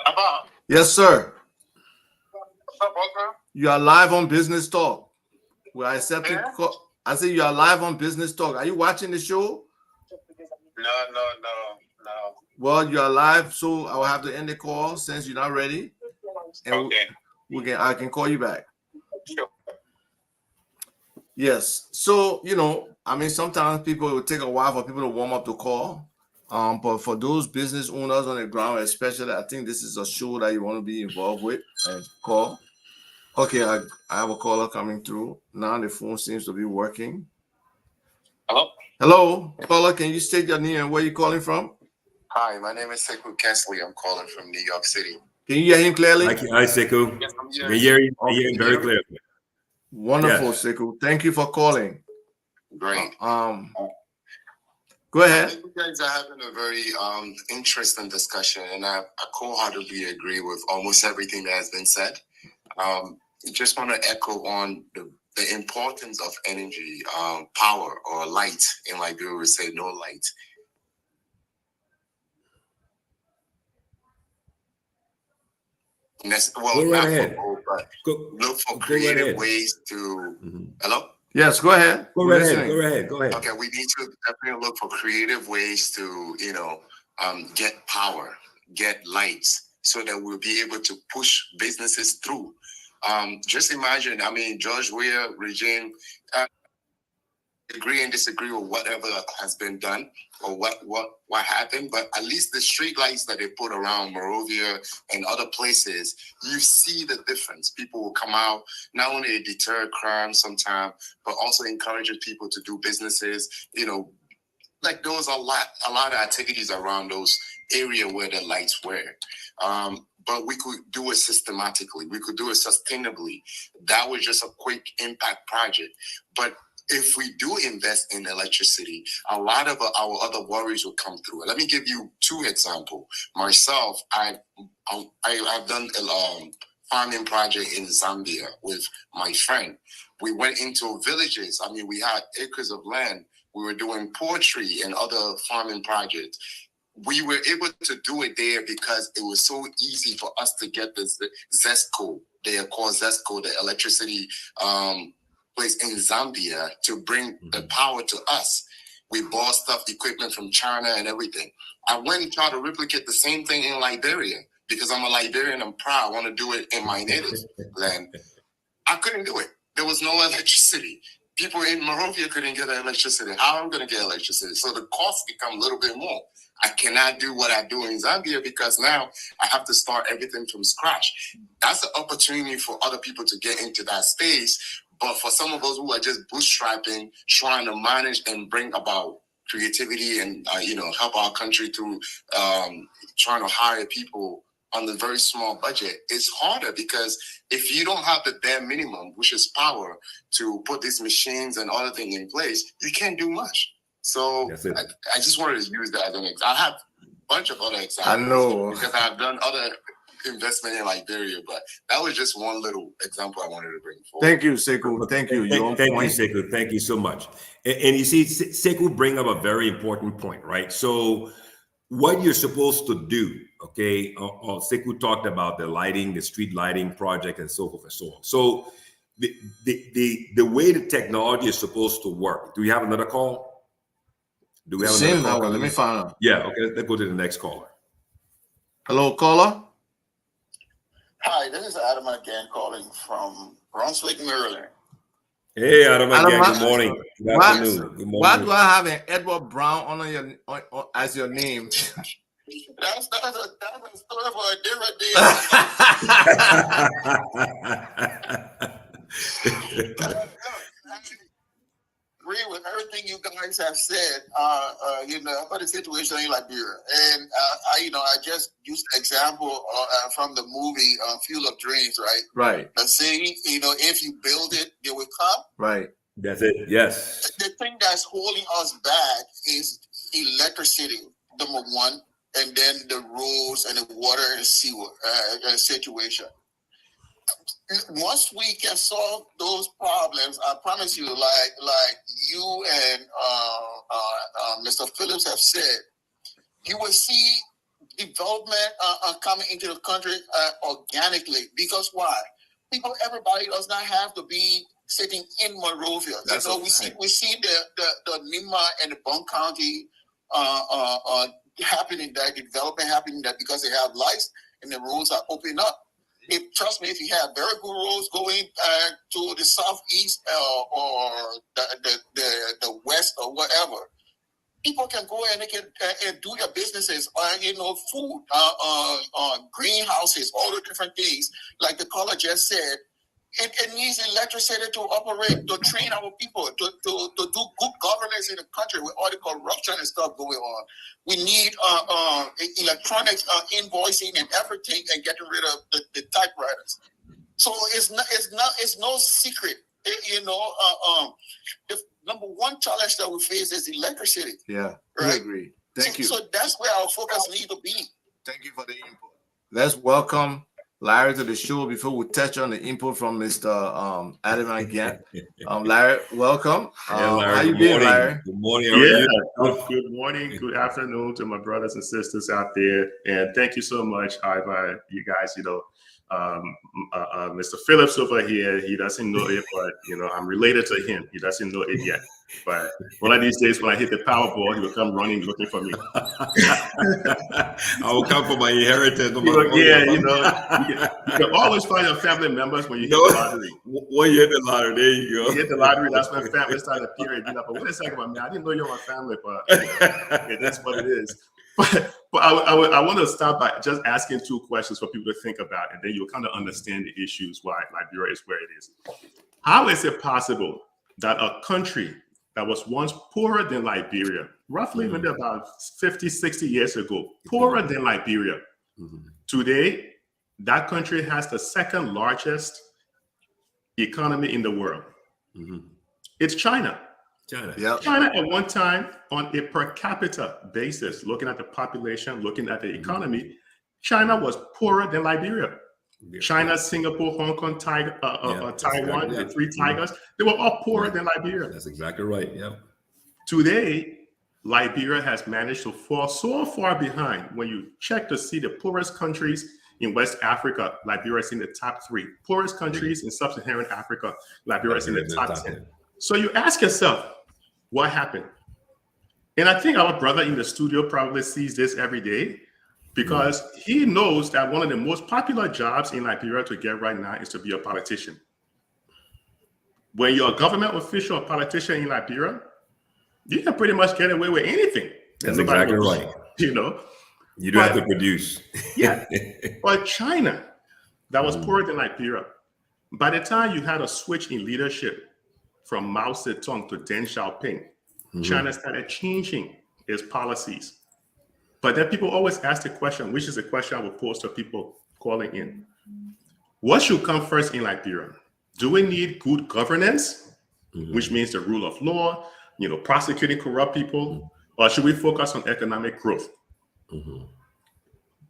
[SPEAKER 4] Abba,
[SPEAKER 2] Yes, sir.
[SPEAKER 4] what's up, Walker?
[SPEAKER 2] You are live on Business Talk. We're accepting
[SPEAKER 4] Yeah?
[SPEAKER 2] call. I say you are live on Business Talk. Are you watching the show?
[SPEAKER 4] No.
[SPEAKER 2] Well, you are live, so I will have to end the call since you're not ready. And
[SPEAKER 4] Okay.
[SPEAKER 2] I can call you back.
[SPEAKER 4] Sure.
[SPEAKER 2] Yes. So, I mean, sometimes it will take a while for people to warm up the call. But for those business owners on the ground, especially, I think this is a show that you want to be involved with and call. Okay, I have a caller coming through. Now the phone seems to be working.
[SPEAKER 4] Hello?
[SPEAKER 2] Hello, caller, can you state your name and where you're calling from?
[SPEAKER 4] Hi, my name is Sekou Kesley. I'm calling from New York City.
[SPEAKER 2] Can you hear him clearly?
[SPEAKER 3] Hi, Sekou.
[SPEAKER 4] Yes, I'm
[SPEAKER 3] Can hear you very
[SPEAKER 4] clear.
[SPEAKER 3] clearly.
[SPEAKER 2] Wonderful,
[SPEAKER 3] Yes.
[SPEAKER 2] Sekou. Thank you for calling.
[SPEAKER 4] Great.
[SPEAKER 2] Go ahead.
[SPEAKER 4] You guys are having a very interesting discussion, and I wholeheartedly agree with almost everything that has been said. Just want to echo on the importance of energy, power, or light. In Liberia, we say no light. Well,
[SPEAKER 3] Go right
[SPEAKER 4] not
[SPEAKER 3] ahead.
[SPEAKER 4] for both, but look for
[SPEAKER 3] Go right
[SPEAKER 4] creative
[SPEAKER 3] ahead.
[SPEAKER 4] ways to. Hello?
[SPEAKER 2] Yes, go ahead.
[SPEAKER 3] Go right ahead. Go ahead. Go ahead.
[SPEAKER 4] Okay, we need to definitely look for creative ways to, get power, get lights, so that we'll be able to push businesses through. Just imagine, I mean, George Weah regime, agree and disagree with whatever has been done or what happened, but at least the street lights that they put around Monrovia and other places, you see the difference. People will come out, not only deter crime sometimes, but also encouraging people to do businesses. Like there was a lot of activities around those area where the lights were. But we could do it systematically. We could do it sustainably. That was just a quick impact project. But if we do invest in electricity, a lot of our other worries will come through. Let me give you 2 examples. Myself, I've done a farming project in Zambia with my friend. We went into villages. I mean, we had acres of land. We were doing poultry and other farming projects. We were able to do it there because it was so easy for us to get the ZESCO. They are called ZESCO, the electricity place in Zambia, to bring the power to us. We bought equipment from China and everything. I went and tried to replicate the same thing in Liberia because I'm a Liberian. I'm proud. I want to do it in my native land. I couldn't do it. There was no electricity. People in Monrovia couldn't get electricity. How am I going to get electricity? So the costs become a little bit more. I cannot do what I do in Zambia because now I have to start everything from scratch. That's an opportunity for other people to get into that space. But for some of us who are just bootstrapping, trying to manage and bring about creativity and help our country through trying to hire people on the very small budget, it's harder because if you don't have the bare minimum, which is power, to put these machines and other things in place, you can't do much. So I just wanted to use that as an example. I have a bunch of other examples.
[SPEAKER 2] I know.
[SPEAKER 4] Because I've done other investment in Liberia, but that was just one little example I wanted to bring forward.
[SPEAKER 2] Thank you, Sekou. Thank you.
[SPEAKER 3] Thank you, Sekou. Thank you so much. And you see, Sekou bring up a very important point, right? So what you're supposed to do, okay, Sekou talked about the lighting, the street lighting project and so forth and so on. So the way the technology is supposed to work, do we have another call? Do we have another call?
[SPEAKER 2] Let me find out.
[SPEAKER 3] Yeah, okay, let's go to the next caller.
[SPEAKER 2] Hello, caller.
[SPEAKER 5] Hi, this is Adam again calling from Brunswick, Maryland.
[SPEAKER 3] Hey, Adam again. Good morning. Good afternoon. Good morning.
[SPEAKER 2] Why do I have an Edward Brown as your name?
[SPEAKER 5] That's a story for a different day. I agree with everything you guys have said, about the situation in Liberia. And, I just used the example from the movie Field of Dreams, right?
[SPEAKER 2] Right.
[SPEAKER 5] The saying, if you build it, they will come.
[SPEAKER 2] Right.
[SPEAKER 3] That's it. Yes.
[SPEAKER 5] The thing that's holding us back is electricity, number one, and then the roads and the water and sewer situation. Once we can solve those problems, I promise you, like you and Mr. Phillips have said, you will see development coming into the country organically. Because why? Everybody does not have to be sitting in Monrovia. We see the Nima and the Bond County happening there, development happening there because they have lights and the roads are opening up. Trust me, if you have very good roads going to the southeast or the west or whatever, people can go and they can do their businesses, food, greenhouses, all the different things. Like the caller just said, it needs electricity to operate, to train our people, to do good governance in the country with all the corruption and stuff going on. We need electronics invoicing and everything, and getting rid of the typewriters. So it's no secret. The number one challenge that we face is electricity.
[SPEAKER 2] Yeah,
[SPEAKER 5] right?
[SPEAKER 2] I agree. Thank you.
[SPEAKER 5] So that's where our focus needs to be.
[SPEAKER 2] Thank you for the input. Let's welcome Larry to the show before we touch on the input from Mr. Adam again. Larry, welcome.
[SPEAKER 3] Larry,
[SPEAKER 2] how you doing, Larry?
[SPEAKER 3] Good morning.
[SPEAKER 6] Good morning, good afternoon to my brothers and sisters out there, and thank you so much, Iva. You guys, Mr. Phillips over here, he doesn't know it, but I'm related to him. He doesn't know it yet. But one of these days, when I hit the Powerball, he will come running looking for me.
[SPEAKER 3] I will come for my inheritance.
[SPEAKER 6] You can always find your family members when you hit the lottery.
[SPEAKER 3] When you hit the lottery, there you go.
[SPEAKER 6] You hit the lottery, that's when family start appearing. But wait a second, man, I didn't know you were my family, but that's what it is. But I want to start by just asking 2 questions for people to think about, and then you'll kind of understand the issues why Liberia is where it is. How is it possible that a country that was once poorer than Liberia, roughly maybe about 50, 60 years ago, poorer than Liberia, today, that country has the second largest economy in the world. It's China.
[SPEAKER 2] Yep.
[SPEAKER 6] China at one time, on a per capita basis, looking at the population, looking at the economy, China was poorer than Liberia. China, Singapore, Hong Kong, Taiwan, the three tigers, they were all poorer than Liberia.
[SPEAKER 3] That's exactly right. Yeah.
[SPEAKER 6] Today, Liberia has managed to fall so far behind. When you check to see the poorest countries in West Africa, Liberia is in the top 3. Poorest countries in sub-Saharan Africa, Liberia is in the top 10. So you ask yourself, what happened? And I think our brother in the studio probably sees this every day, because he knows that one of the most popular jobs in Liberia to get right now is to be a politician. When you're a government official or politician in Liberia, you can pretty much get away with anything.
[SPEAKER 3] That's exactly right.
[SPEAKER 6] You know,
[SPEAKER 3] you don't have to produce.
[SPEAKER 6] Yeah. But China, that was poorer than Liberia, by the time you had a switch in leadership from Mao Zedong to Deng Xiaoping, China started changing its policies. But then people always ask the question, which is a question I will pose to people calling in. What should come first in Liberia? Do we need good governance, which means the rule of law, prosecuting corrupt people, or should we focus on economic growth?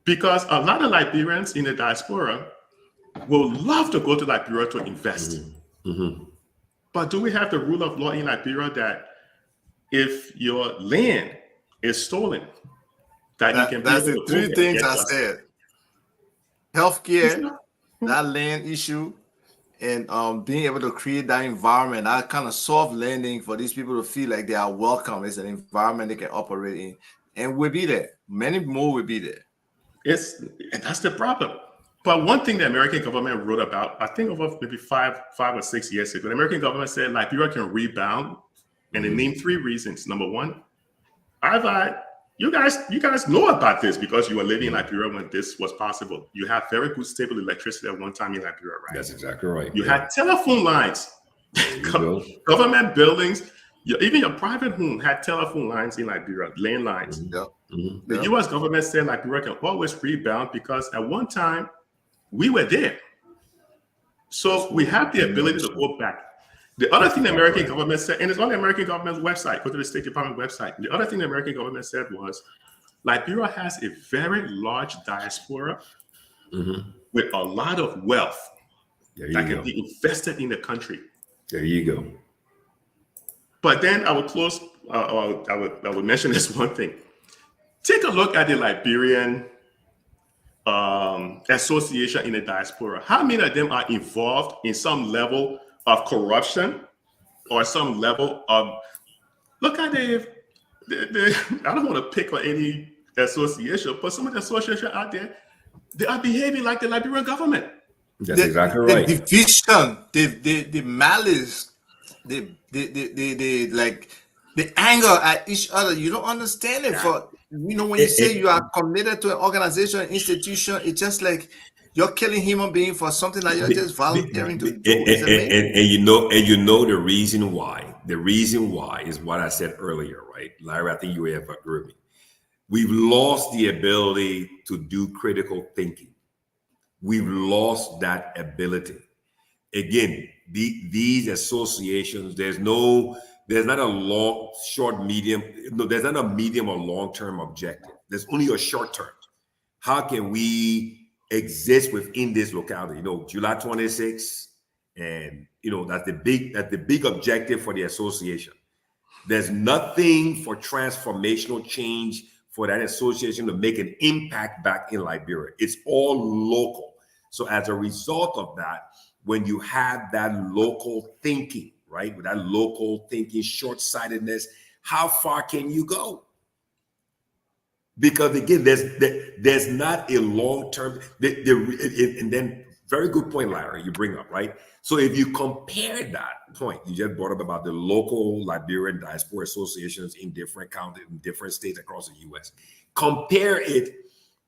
[SPEAKER 6] Because a lot of Liberians in the diaspora will love to go to Liberia to invest. But do we have the rule of law in Liberia that if your land is stolen,
[SPEAKER 2] That's the 3 things I said: healthcare, that land issue, and being able to create that environment, that kind of soft landing for these people to feel like they are welcome. It's an environment they can operate in, and we'll be there. Many more will be there.
[SPEAKER 6] And that's the problem. But one thing the American government wrote about, I think over maybe five or 6 years ago, the American government said Liberia can rebound, and they named 3 reasons. Number 1, you guys know about this because you were living in Liberia when this was possible. You had very good stable electricity at one time in Liberia, right?
[SPEAKER 3] That's exactly right.
[SPEAKER 6] You had telephone lines, government buildings, even your private home had telephone lines in Liberia, landlines. The U.S. government said Liberia can always rebound because at one time we were there. So we have the ability to go back. The other thing the American government said, and it's on the American government's website, go to the State Department website. The other thing the American government said was, Liberia has a very large diaspora with a lot of wealth that can be invested in the country.
[SPEAKER 3] There you go.
[SPEAKER 6] But then I would close, I would mention this one thing. Take a look at the Liberian association in the diaspora. How many of them are involved in some level of corruption or some level of, look at the I don't want to pick on any association, but some of the associations out there, they are behaving like the Liberian government.
[SPEAKER 3] That's exactly right.
[SPEAKER 2] The division, the malice, the anger at each other. You don't understand it. For when you say you are committed to an organization, an institution, it's just like you're killing human being for something that you're just volunteering to do.
[SPEAKER 3] And you know the reason why. The reason why is what I said earlier, right? Larry, I think you have agreed with me. We've lost the ability to do critical thinking. We've lost that ability. Again, these associations, there's not a long, short, medium. No, there's not a medium or long-term objective. There's only a short term. How can we exist within this locality? July 26th, and that's the big objective for the association. There's nothing for transformational change for that association to make an impact back in Liberia. It's all local. So as a result of that, when you have that local thinking, right, with that local thinking, short-sightedness, how far can you go? Because again, there's not a long-term, and then very good point, Larry, you bring up, right? So if you compare that point you just brought up about the local Liberian diaspora associations in different counties, in different states across the U.S., compare it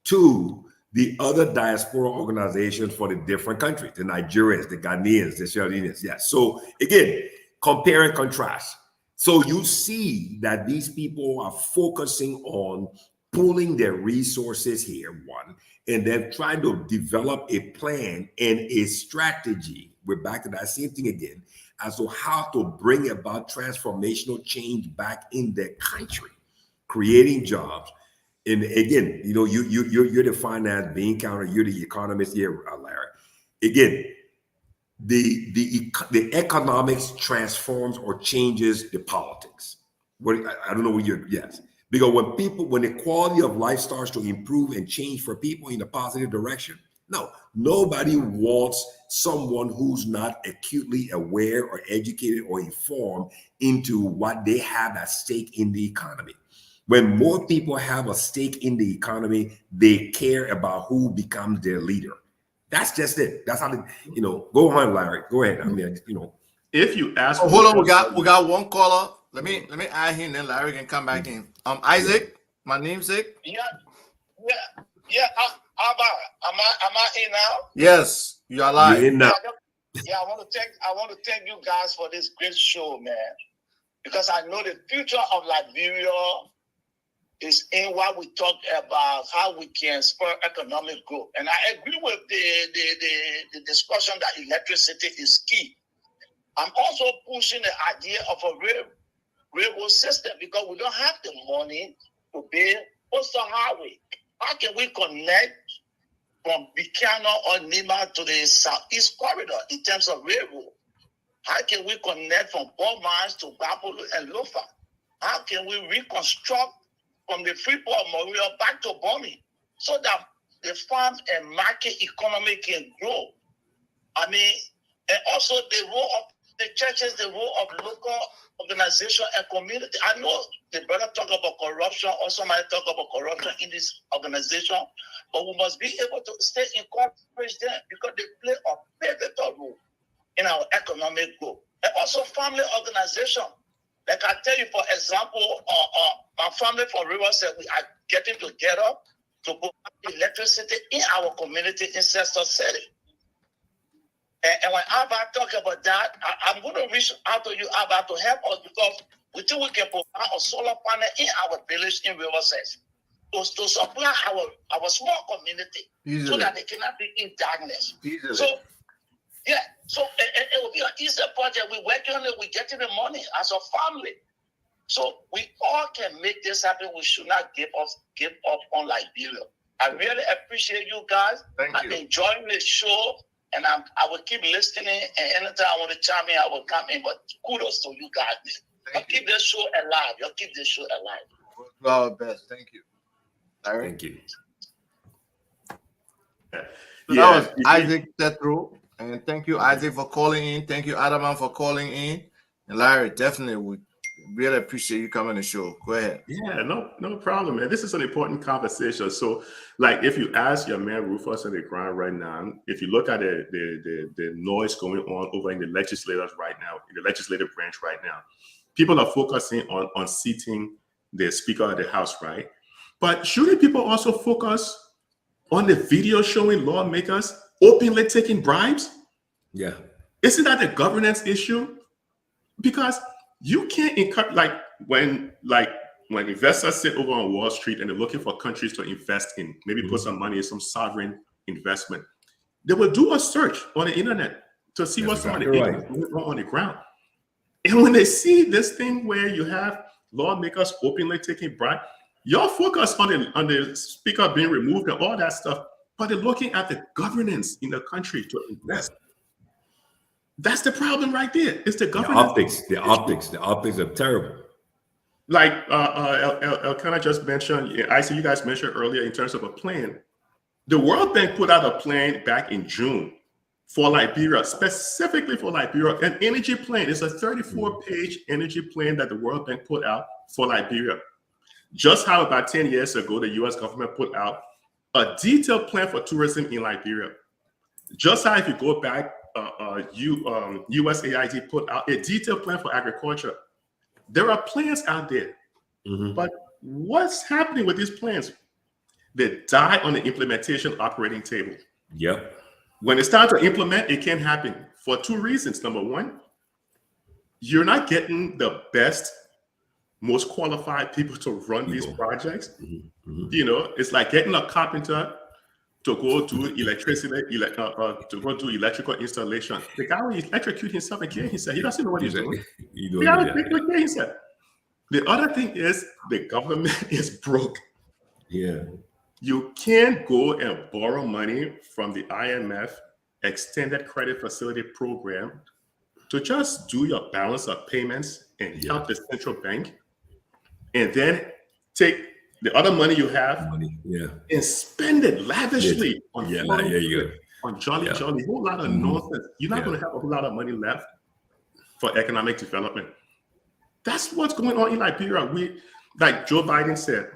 [SPEAKER 3] to the other diaspora organizations for the different countries, the Nigerians, the Ghanaians, the Sierra Leoneans. Yeah. So again, compare and contrast. So you see that these people are focusing on pooling their resources here, one, and then trying to develop a plan and a strategy. We're back to that same thing again, as to how to bring about transformational change back in their country, creating jobs. And again, you know, you're the finance bean counter, you're the economist here, Larry. Again, the economics transforms or changes the politics. What I don't know what you're yes. Because when the quality of life starts to improve and change for people in a positive direction, no, nobody wants someone who's not acutely aware or educated or informed into what they have at stake in the economy. When more people have a stake in the economy, they care about who becomes their leader. That's just it. That's how they, you know, go on, Larry. Go ahead. I mean, you know.
[SPEAKER 6] If you ask,
[SPEAKER 2] oh, hold on, we got one caller. Let me add him, then Larry can come back in. Isaac, my namesake.
[SPEAKER 5] Yeah. Abba, am I in now?
[SPEAKER 2] Yes, you are live.
[SPEAKER 3] You're in now.
[SPEAKER 5] Yeah, I want to thank you guys for this great show, man. Because I know the future of Liberia is in what we talk about, how we can spur economic growth. And I agree with the discussion that electricity is key. I'm also pushing the idea of a railroad system because we don't have the money to build coastal highway. How can we connect from Bikano or Nima to the Southeast Corridor in terms of railroad? How can we connect from Port Mines to Bapolo and Lofa? How can we reconstruct from the Freeport Memorial back to Bomi so that the farm and market economy can grow? I mean, and also the role of the churches, the role of local organization and community. I know the brother talk about corruption, or somebody talk about corruption in this organization, but we must be able to stay encourage them because they play a pivotal role in our economic growth. And also family organization. Like I tell you, for example, my family from Riverside, we are getting together to provide electricity in our community in Sister City. And when Abba talk about that, I'm going to reach out to you, Abba, to help us because we think we can provide a solar panel in our village in Riverside to supply our small community so that they cannot be in darkness. So, yeah, so it will be an easy project. We're working on it. We're getting the money as a family. So we all can make this happen. We should not give up on Liberia. I really appreciate you guys. I'm enjoying the show. And I will keep listening, and anytime I want to chime in, I will come in. But kudos to you guys, man. You'll keep this show alive. You'll keep this show alive.
[SPEAKER 2] We'll do our best. Thank you. All right.
[SPEAKER 3] Thank you.
[SPEAKER 2] So that was Isaac Tetro. And thank you, Isaac, for calling in. Thank you, Adaman, for calling in. And Larry, definitely would really appreciate you coming to the show. Go ahead.
[SPEAKER 6] Yeah, no problem, man. This is an important conversation. So, like, if you ask your man Rufus on the ground right now, if you look at the noise going on over in the legislators right now, in the legislative branch right now, people are focusing on seating the Speaker of the House, right? But shouldn't people also focus on the video showing lawmakers openly taking bribes?
[SPEAKER 3] Yeah.
[SPEAKER 6] Isn't that a governance issue? Because you can't encourage, when investors sit over on Wall Street and they're looking for countries to invest in, maybe put some money in some sovereign investment, they will do a search on the internet to see what's on the ground. And when they see this thing where you have lawmakers openly taking bribe, you're focused on the speaker being removed and all that stuff, but they're looking at the governance in the country to invest. That's the problem right there. It's the governance.
[SPEAKER 3] The optics are terrible.
[SPEAKER 6] Like Elkanah just mentioned, I see you guys mentioned earlier in terms of a plan. The World Bank put out a plan back in June for Liberia, specifically for Liberia, an energy plan. It's a 34-page energy plan that the World Bank put out for Liberia. Just how about 10 years ago, the US government put out a detailed plan for tourism in Liberia. Just how if you go back, USAID put out a detailed plan for agriculture. There are plans out there, but what's happening with these plans? They die on the implementation operating table.
[SPEAKER 3] Yep.
[SPEAKER 6] When it's time to implement, it can't happen for two reasons. Number one, you're not getting the best, most qualified people to run these projects. You know, it's like getting a carpenter to go do electricity, to go do electrical installation. The guy will electrocute himself and kill himself. He doesn't know what he's doing. The guy will kill himself. The other thing is the government is broke.
[SPEAKER 3] Yeah.
[SPEAKER 6] You can't go and borrow money from the IMF Extended Credit Facility Program to just do your balance of payments and help the central bank, and then take the other money you have and spend it lavishly on on Jolly Jolly. A whole lot of nonsense. You're not going to have a whole lot of money left for economic development. That's what's going on in Liberia. Like Joe Biden said,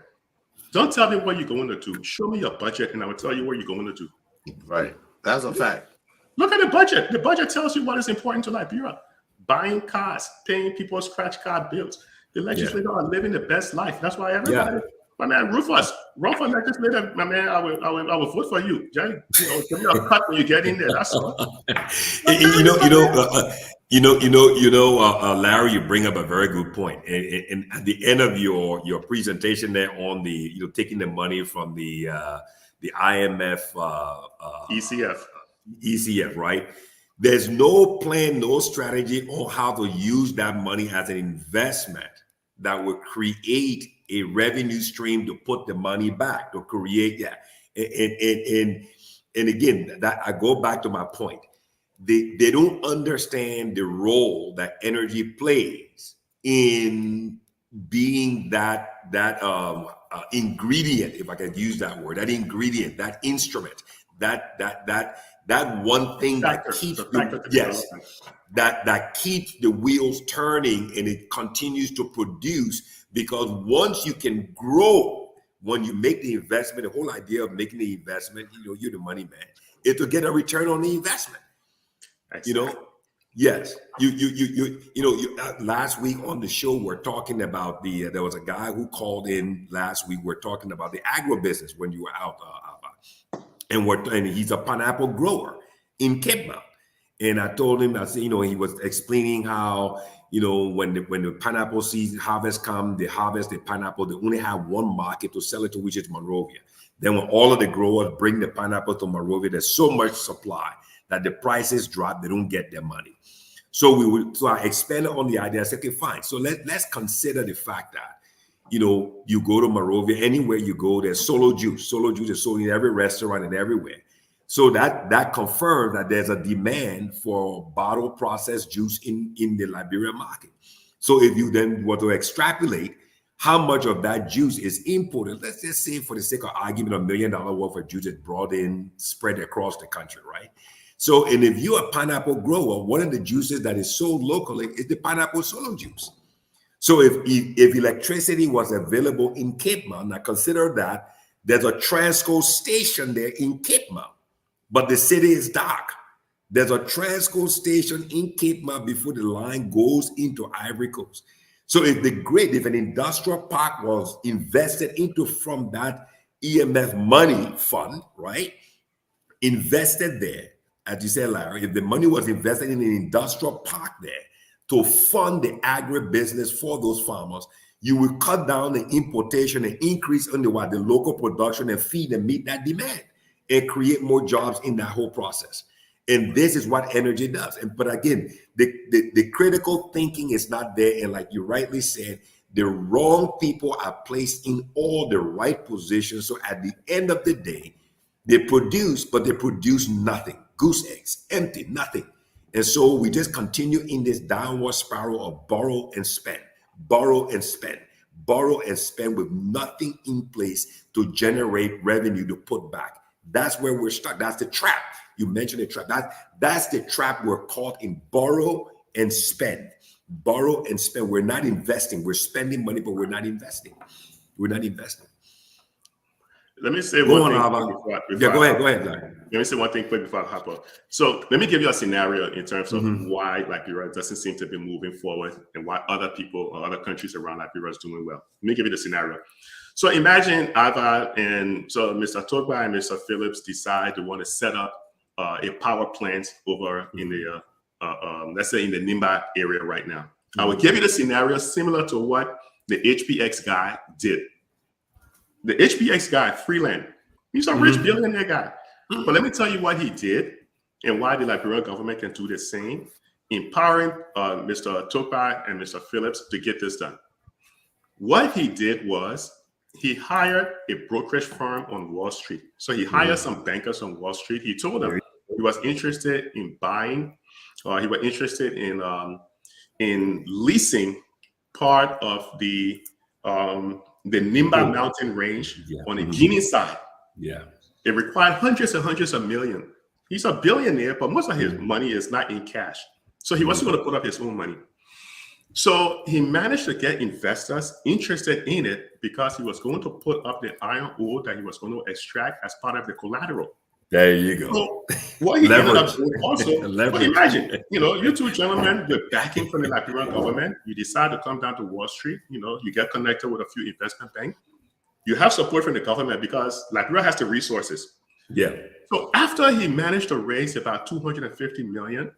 [SPEAKER 6] don't tell me what you're going to do. Show me your budget and I will tell you what you're going to do.
[SPEAKER 2] Right. That's a fact.
[SPEAKER 6] Look at the budget. The budget tells you what is important to Liberia. Buying cars, paying people's scratch card bills. The legislators are living the best life. That's why everybody... My man, Rufus, run for legislator. My man, I will vote for you. Jay, give me a cut when you get in there. That's all.
[SPEAKER 3] Larry, you bring up a very good point. And at the end of your presentation there on the taking the money from the IMF ECF, right? There's no plan, no strategy on how to use that money as an investment that will create a revenue stream to put the money back, to create that. And again, that I go back to my point. They don't understand the role that energy plays in being that ingredient, if I can use that word, that ingredient, that instrument, that one thing that keeps that keeps the wheels turning and it continues to produce. Because once you can grow, when you make the investment, the whole idea of making the investment, you're the money man, is to get a return on the investment. Exactly. Yes. Last week on the show, we're talking about there was a guy who called in last week. We're talking about the agribusiness when you were out, and he's a pineapple grower in Cape Mount. And I told him, I said, he was explaining how, when the pineapple season harvest come, they harvest the pineapple. They only have one market to sell it to, which is Monrovia. Then when all of the growers bring the pineapple to Monrovia, there's so much supply that the prices drop. They don't get their money. So I expanded on the idea. I said, okay, fine. So let's consider the fact that, you go to Monrovia, anywhere you go, there's solo juice. Solo juice is sold in every restaurant and everywhere. So that confirms that there's a demand for bottled processed juice in the Liberian market. So if you then were to extrapolate how much of that juice is imported, let's just say for the sake of argument, $1 million worth of juice is brought in, spread across the country, right? So, and if you're a pineapple grower, one of the juices that is sold locally is the pineapple solo juice. So if electricity was available in Cape Mount, now consider that there's a Transco station there in Cape Mount. But the city is dark. There's a Transco station in Cape Mount before the line goes into Ivory Coast. So if an industrial park was invested into from that EMF money fund, right? Invested there, as you said, Larry, if the money was invested in an industrial park there to fund the agribusiness for those farmers, you will cut down the importation and increase on the local production and feed and meet that demand, and create more jobs in that whole process. And this is what energy does. But again, the critical thinking is not there. And like you rightly said, the wrong people are placed in all the right positions. So at the end of the day, they produce, but they produce nothing. Goose eggs, empty, nothing. And so we just continue in this downward spiral of borrow and spend, borrow and spend, borrow and spend with nothing in place to generate revenue to put back. That's where we're stuck. That's the trap. You mentioned the trap. That's the trap we're caught in. Borrow and spend. Borrow and spend. We're not investing. We're spending money, but we're not investing. We're not investing.
[SPEAKER 6] Let me say one thing.
[SPEAKER 3] Go ahead.
[SPEAKER 6] Let me say one thing quick before I hop up. So let me give you a scenario in terms of why Liberia doesn't seem to be moving forward and why other people or other countries around Liberia is doing well. Let me give you the scenario. So imagine Ava and so Mr. Togba and Mr. Phillips decide to want to set up a power plant over in the, let's say in the Nimba area right now. I will give you the scenario similar to what the HPX guy did. The HPX guy, Freeland, he's a rich billionaire guy. But let me tell you what he did and why the Liberian government can do the same, empowering Mr. Topa and Mr. Phillips to get this done. What he did was he hired a brokerage firm on Wall Street. So he hired some bankers on Wall Street. He told them he was interested in buying, he was interested in leasing part of the Nimba mountain range on the Guinea side.
[SPEAKER 3] Yeah.
[SPEAKER 6] It required hundreds and hundreds of millions. He's a billionaire, but most of his money is not in cash. So he wasn't going to put up his own money. So he managed to get investors interested in it because he was going to put up the iron ore that he was going to extract as part of the collateral.
[SPEAKER 3] There you go.
[SPEAKER 6] So what he ended up doing also, but imagine, you two gentlemen, you're backing from the Liberian government. You decide to come down to Wall Street. You get connected with a few investment banks. You have support from the government because Liberia has the resources.
[SPEAKER 3] Yeah.
[SPEAKER 6] So after he managed to raise about $250 million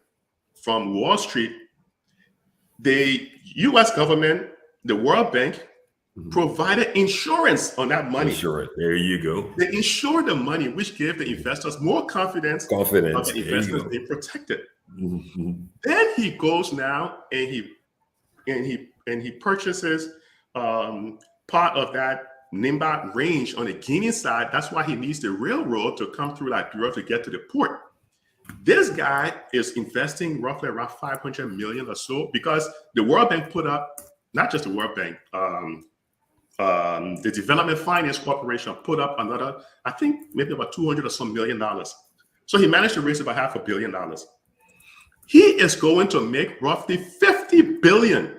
[SPEAKER 6] from Wall Street, the U.S. government, the World Bank, provided insurance on that money.
[SPEAKER 3] Insurance. There you go.
[SPEAKER 6] They insured the money, which gave the investors more confidence of the investments being protected. Then he goes now and he purchases part of that Nimba range on the Guinean side. That's why he needs the railroad to come through Liberia to get to the port. This guy is investing roughly around 500 million or so because the World Bank put up, not just the World Bank, the Development Finance Corporation put up another, I think maybe about 200 or some $1 million. So he managed to raise about $500 million. He is going to make roughly 50 billion.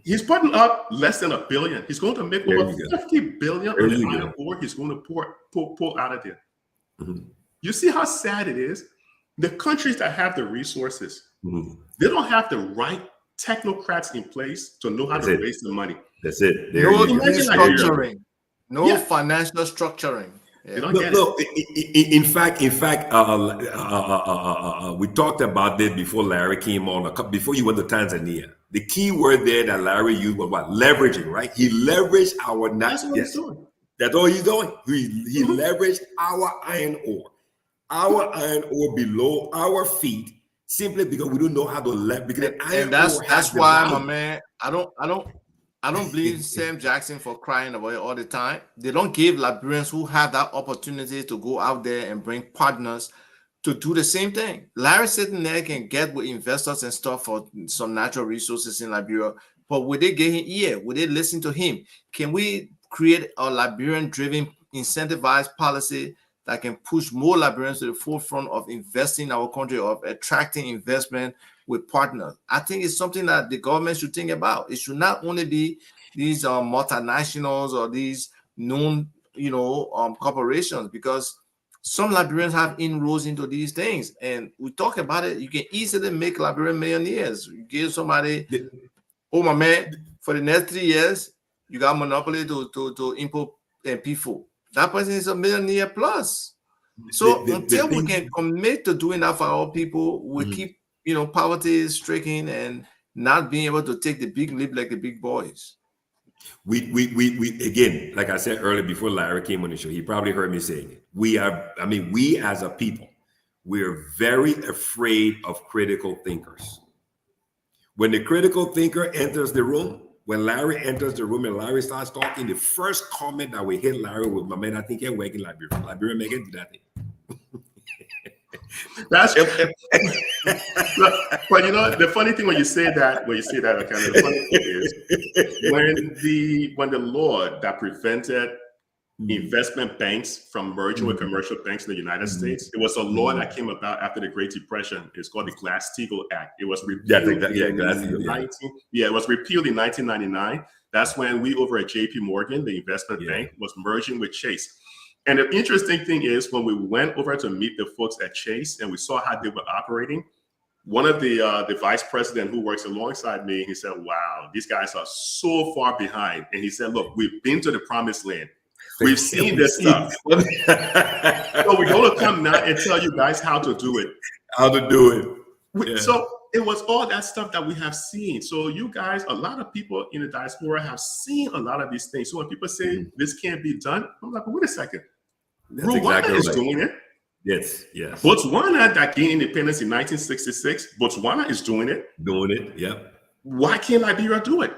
[SPEAKER 6] He's putting up less than $1 billion. He's going to make over 50 billion on the iron ore he's going to pull out of there. You see how sad it is? The countries that have the resources, they don't have the right technocrats in place to know how to raise the money.
[SPEAKER 3] That's it.
[SPEAKER 2] No structuring, financial structuring.
[SPEAKER 3] In fact, we talked about this before Larry came on. Before you went to Tanzania, the key word there that Larry used was what? Leveraging, right? He leveraged our.
[SPEAKER 6] That's what he's doing.
[SPEAKER 3] That's all he's doing. He leveraged our iron ore. Our iron ore below our feet, simply because we don't know how to leverage.
[SPEAKER 2] And that's why, my man, I don't believe Sam Jackson for crying about it all the time. They don't give Liberians who have that opportunity to go out there and bring partners to do the same thing. Larry sitting there can get with investors and stuff for some natural resources in Liberia, but would they get him ear? Would they listen to him? Can we create a Liberian-driven, incentivized policy that can push more Liberians to the forefront of investing in our country, of attracting investment with partners? I think it's something that the government should think about. It should not only be these multinationals or these known, corporations, because some Liberians have inroads into these things. And we talk about it, you can easily make Liberian millionaires. You give somebody, oh my man, for the next 3 years, you got monopoly to import and PFO. That person is a millionaire plus. So until we can commit to doing that for our people, we keep, poverty stricken and not being able to take the big leap like the big boys.
[SPEAKER 3] We again, like I said earlier before Larry came on the show, he probably heard me saying it. We as a people, we're very afraid of critical thinkers. When the critical thinker enters the room, when Larry enters the room and Larry starts talking, the first comment that we hit Larry with, my man, I think you're working Liberia. Liberia make it do that thing.
[SPEAKER 6] That's but the funny thing when you say that, okay, the funny thing is when the law that prevented investment banks from merging with commercial banks in the United States, it was a law that came about after the Great Depression. It's called the Glass-Steagall Act. It was repealed it was repealed in 1999. That's when we over at JP Morgan, the investment bank, was merging with Chase. And the interesting thing is when we went over to meet the folks at Chase and we saw how they were operating, one of the vice president who works alongside me, he said, wow, these guys are so far behind. And he said, look, we've been to the promised land. We've seen this stuff. So we're going to come now and tell you guys how to do it. So it was all that stuff that we have seen. So you guys, a lot of people in the diaspora have seen a lot of these things. So when people say this can't be done, I'm like, well, wait a second. Rwanda is doing it.
[SPEAKER 3] Yes, yes.
[SPEAKER 6] Botswana that gained independence in 1966, Botswana is doing it.
[SPEAKER 3] Doing it. Yep.
[SPEAKER 6] Why can't Liberia do it?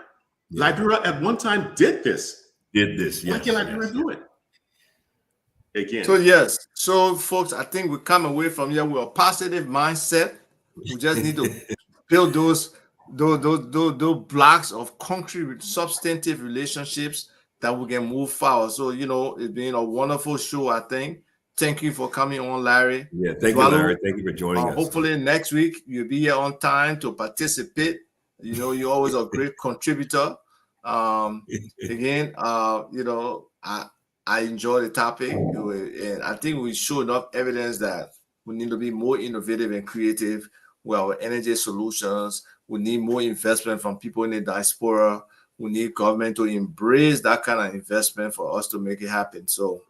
[SPEAKER 3] Yeah.
[SPEAKER 6] Liberia at one time did this.
[SPEAKER 3] Did this.
[SPEAKER 6] Why
[SPEAKER 3] Yes,
[SPEAKER 6] can't Liberia
[SPEAKER 3] yes,
[SPEAKER 6] do it? Again.
[SPEAKER 2] So yes, so folks, I think we come away from here with a positive mindset. We just need to build those blocks of concrete, substantive relationships that we can move forward. So it's been a wonderful show. I think. Thank you for coming on, Larry.
[SPEAKER 3] Yeah, thank you, Larry. Thank you for joining us.
[SPEAKER 2] Hopefully next week you'll be here on time to participate. You're always a great contributor. Again, I enjoy the topic, and I think we show enough evidence that we need to be more innovative and creative with our energy solutions. We need more investment from people in the diaspora. We need government to embrace that kind of investment for us to make it happen. So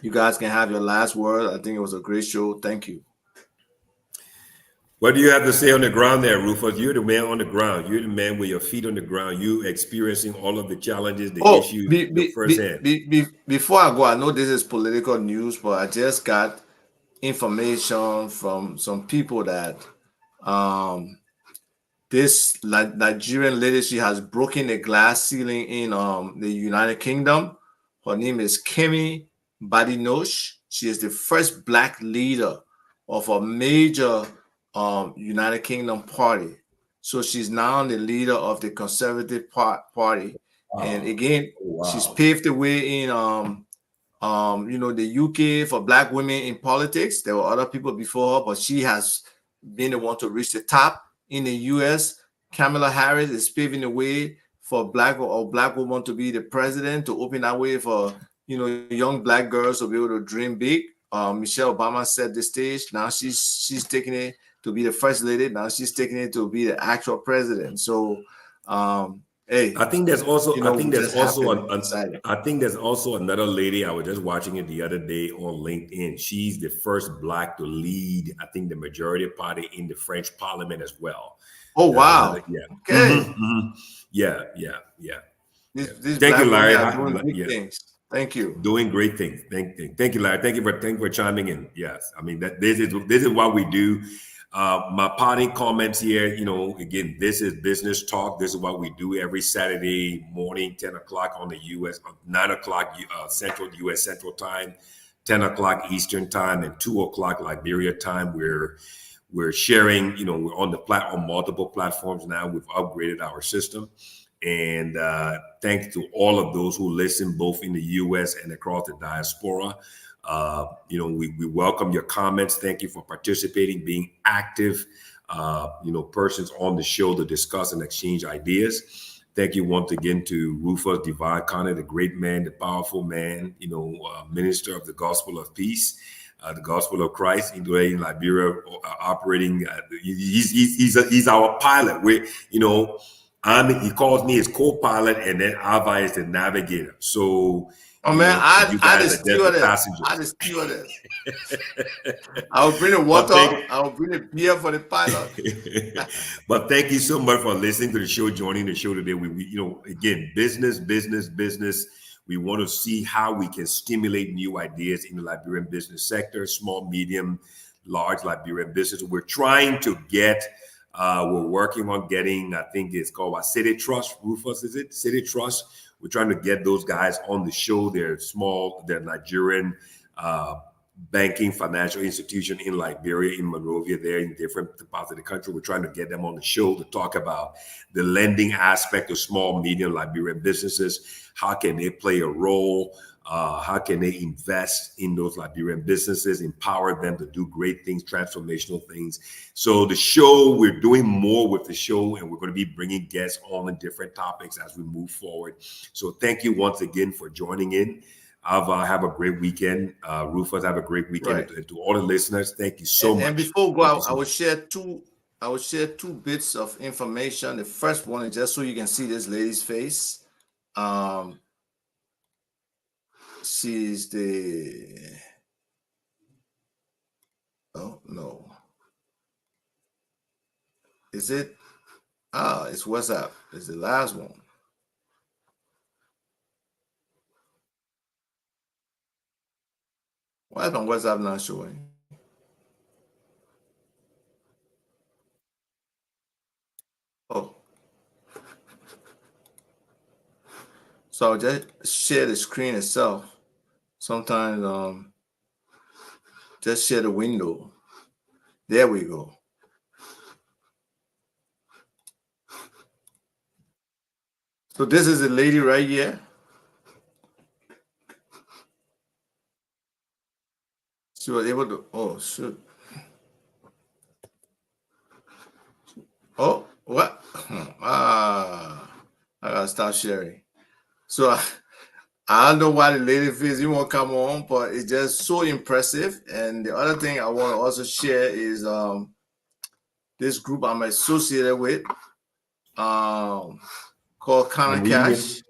[SPEAKER 2] you guys can have your last word. I think it was a great show. Thank you.
[SPEAKER 3] What do you have to say on the ground there, Rufus? You're the man on the ground. You're the man with your feet on the ground. You experiencing all of the challenges, the issues firsthand.
[SPEAKER 2] Before I go, I know this is political news, but I just got information from some people that this Nigerian lady, she has broken the glass ceiling in the United Kingdom. Her name is Kemi Badenoch. She is the first Black leader of a major United Kingdom party. So she's now the leader of the Conservative Party. Wow. And again, she's paved the way in the UK for Black women in politics. There were other people before her, but she has been the one to reach the top. In the US, Kamala Harris is paving the way for Black woman to be the president, to open that way for young Black girls to be able to dream big. Michelle Obama set the stage. Now she's taking it to be the first lady. Now she's taking it to be the actual president. So, hey,
[SPEAKER 3] I think there's also another lady. I was just watching it the other day on LinkedIn. She's the first Black to lead, I think, the majority party in the French Parliament as well.
[SPEAKER 2] Oh wow!
[SPEAKER 3] Yeah.
[SPEAKER 2] Okay.
[SPEAKER 3] Mm-hmm. Yeah.
[SPEAKER 2] Thank you, Larry. Doing big things. Thank you.
[SPEAKER 3] Doing great things. Thank you, Larry. Thank you for chiming in. Yes, I mean this is what we do. My parting comments here, again, this is business talk. This is what we do every Saturday morning, 10 o'clock on the US, 9 o'clock Central US Central Time, 10 o'clock Eastern Time, and 2 o'clock Liberia time. We're sharing, we're on multiple platforms now. We've upgraded our system. And thanks to all of those who listen, both in the US and across the diaspora. We welcome your comments. Thank you for participating, being active, persons on the show to discuss and exchange ideas. Thank you once again to Rufus Divine Connor, the great man, the powerful man, minister of the gospel of peace, the gospel of Christ in Liberia, operating. He's our pilot. He calls me his co-pilot, and then Ava is the navigator. So.
[SPEAKER 2] Oh man, I just stewardess. I will bring the water. I will bring the beer for the pilot.
[SPEAKER 3] But thank you so much for listening to the show, joining the show today. We again, business. We want to see how we can stimulate new ideas in the Liberian business sector, small, medium, large Liberian business. We're trying to get. We're working on getting. I think it's called City Trust. Rufus, is it City Trust? We're trying to get those guys on the show. They're Nigerian banking financial institution in Liberia, in Monrovia, there in different parts of the country. We're trying to get them on the show to talk about the lending aspect of small, medium Liberian businesses. How can they play a role? How can they invest in those Liberian businesses, empower them to do great things, transformational things? So the show, we're doing more with the show, and we're going to be bringing guests on different topics as we move forward. So thank you once again for joining in. Ava, have a great weekend. Rufus, have a great weekend. Right. And to all the listeners, thank you so much.
[SPEAKER 2] And before we go out, I will share two bits of information. The first one is just so you can see this lady's face. She's the is it it's WhatsApp. It's the last one. Why is my WhatsApp not showing? Oh, so I'll just share the screen itself. Sometimes just share the window. There we go. So this is the lady right here. She was able to, oh shoot. Oh, what? I gotta stop sharing. So I don't know why the lady feels you won't come on, but it's just so impressive. And the other thing I want to also share is this group I'm associated with, called Kana Cash.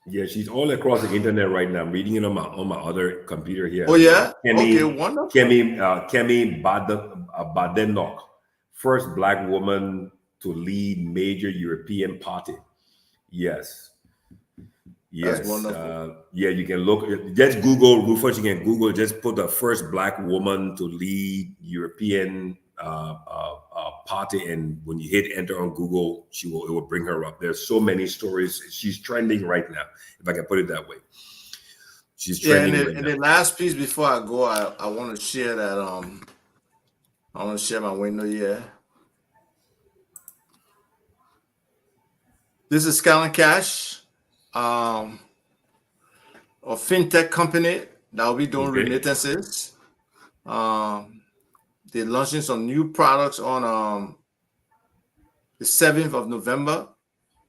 [SPEAKER 3] Yeah, she's all across the internet right now. I'm reading it on my other computer here.
[SPEAKER 2] Oh yeah,
[SPEAKER 3] Kemi,
[SPEAKER 2] okay, wonderful.
[SPEAKER 3] Kemi Badenoch, first Black woman to lead major European party. Yes. Yes.
[SPEAKER 2] That's wonderful.
[SPEAKER 3] Yeah, you can look. Just Google, Rufus. You can Google. Just put the first Black woman to lead European party, and when you hit enter on Google, it will bring her up. There's so many stories. She's trending right now, if I can put it that way. She's trending right now.
[SPEAKER 2] And the last piece before I go, I want to share that I want to share my window here. This is Skyline Cash, a fintech company that will be doing remittances. They're launching some new products on the 7th of November.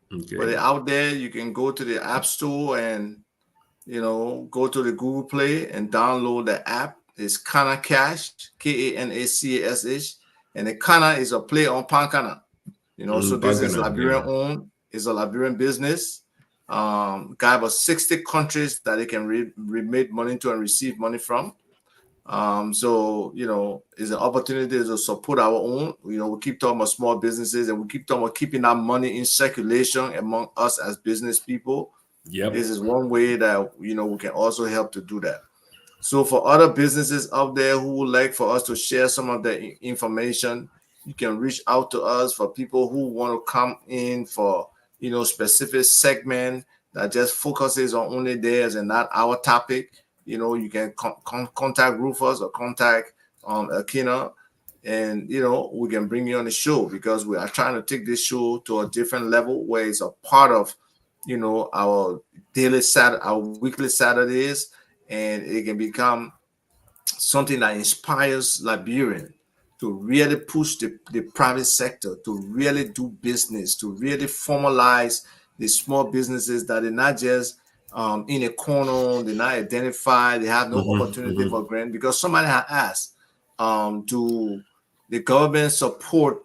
[SPEAKER 2] But they're out there. You can go to the App Store and go to the Google Play and download the app. It's Kana Cash, Kanacash, and the Kana is a play on Pankana. So this is Liberian owned. It's a Liberian business. Got about 60 countries that they can remit money to and receive money from. So it's an opportunity to support our own. We keep talking about small businesses, and we keep talking about keeping that money in circulation among us as business people.
[SPEAKER 3] Yep.
[SPEAKER 2] This is one way that we can also help to do that. So for other businesses out there who would like for us to share some of the information, you can reach out to us. For people who want to come in for specific segment that just focuses on only theirs and not our topic, you can contact Rufus or contact Akina, and we can bring you on the show, because we are trying to take this show to a different level where it's a part of our our weekly Saturdays, and it can become something that inspires Liberian to really push the private sector to really do business, to really formalize the small businesses that are not just in a corner, they're not identified, they have no opportunity for grant. Because somebody had asked, do the government support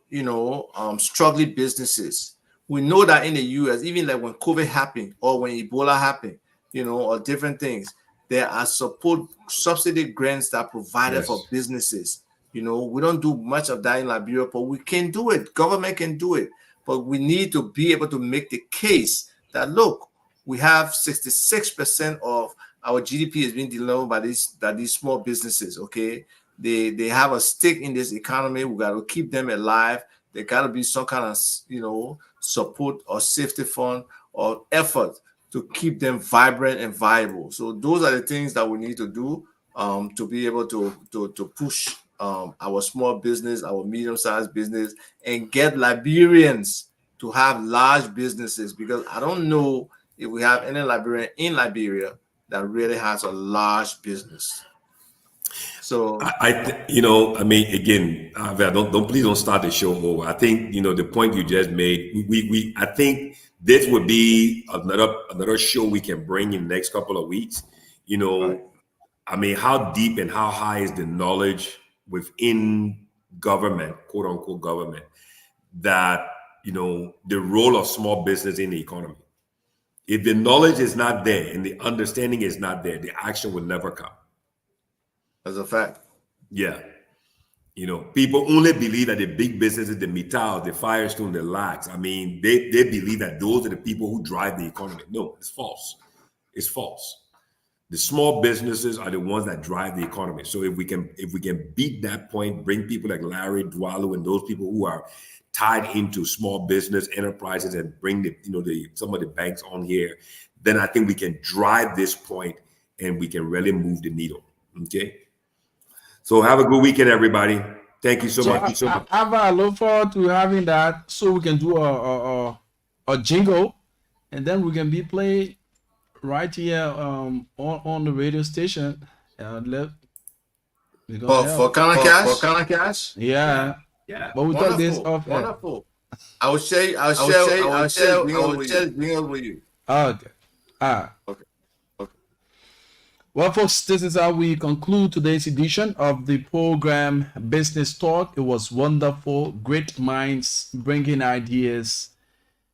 [SPEAKER 2] struggling businesses? We know that in the US, even like when COVID happened or when Ebola happened, or different things, there are support subsidy grants that are provided for businesses. We don't do much of that in Liberia, but we can do it. Government can do it. But we need to be able to make the case that, look, we have 66% of our GDP is being delivered by these small businesses. Okay, they have a stake in this economy. We got to keep them alive. There got to be some kind of support or safety fund or effort to keep them vibrant and viable. So those are the things that we need to do to be able to push our small business, our medium-sized business, and get Liberians to have large businesses, because I don't know if we have any Liberian in Liberia that really has a large business. So
[SPEAKER 3] again, please don't start the show over. I think the point you just made. I think this would be another show we can bring in the next couple of weeks.
[SPEAKER 2] Right.
[SPEAKER 3] I mean, how deep and how high is the knowledge within government, quote unquote government, that the role of small business in the economy? If the knowledge is not there and the understanding is not there, the action will never come.
[SPEAKER 2] That's a fact.
[SPEAKER 3] Yeah. People only believe that the big businesses, the Mittal, the Firestone, the Lax, I mean, they believe that those are the people who drive the economy. No, it's false. It's false. The small businesses are the ones that drive the economy. So if we can beat that point, bring people like Larry Dwallo and those people who are tied into small business enterprises and bring some of the banks on here, then I think we can drive this point and we can really move the needle. Okay. So have a good weekend, everybody. Thank you so much.
[SPEAKER 1] I look forward to having that so we can do a jingle, and then we can be played right here on the radio station.
[SPEAKER 2] For kind of cash.
[SPEAKER 1] Yeah. But we talk this off.
[SPEAKER 2] Wonderful. I will share jingle with you.
[SPEAKER 1] Okay.
[SPEAKER 2] Okay.
[SPEAKER 1] Well, folks, this is how we conclude today's edition of the program Business Talk. It was wonderful. Great minds bringing ideas,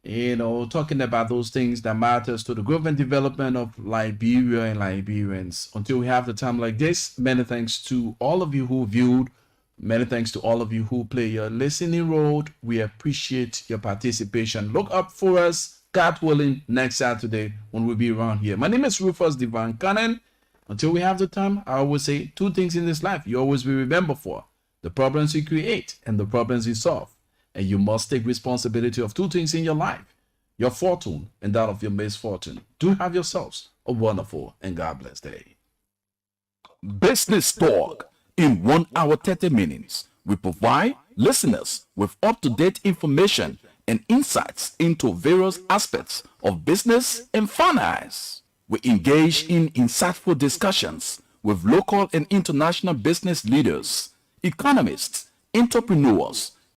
[SPEAKER 1] talking about those things that matters to the growth and development of Liberia and Liberians. Until we have the time like this, many thanks to all of you who viewed. Many thanks to all of you who play your listening role. We appreciate your participation. Look up for us, God willing, next Saturday when we'll be around here. My name is Rufus Divine Cannon. Until we have the time, I always say 2 things in this life you always be remembered for: the problems you create and the problems you solve. And you must take responsibility of 2 things in your life: your fortune and that of your misfortune. Do have yourselves a wonderful and God bless day.
[SPEAKER 7] Business Talk. In 1 hour 30 minutes, we provide listeners with up-to-date information and insights into various aspects of business and finance. We engage in insightful discussions with local and international business leaders, economists, entrepreneurs,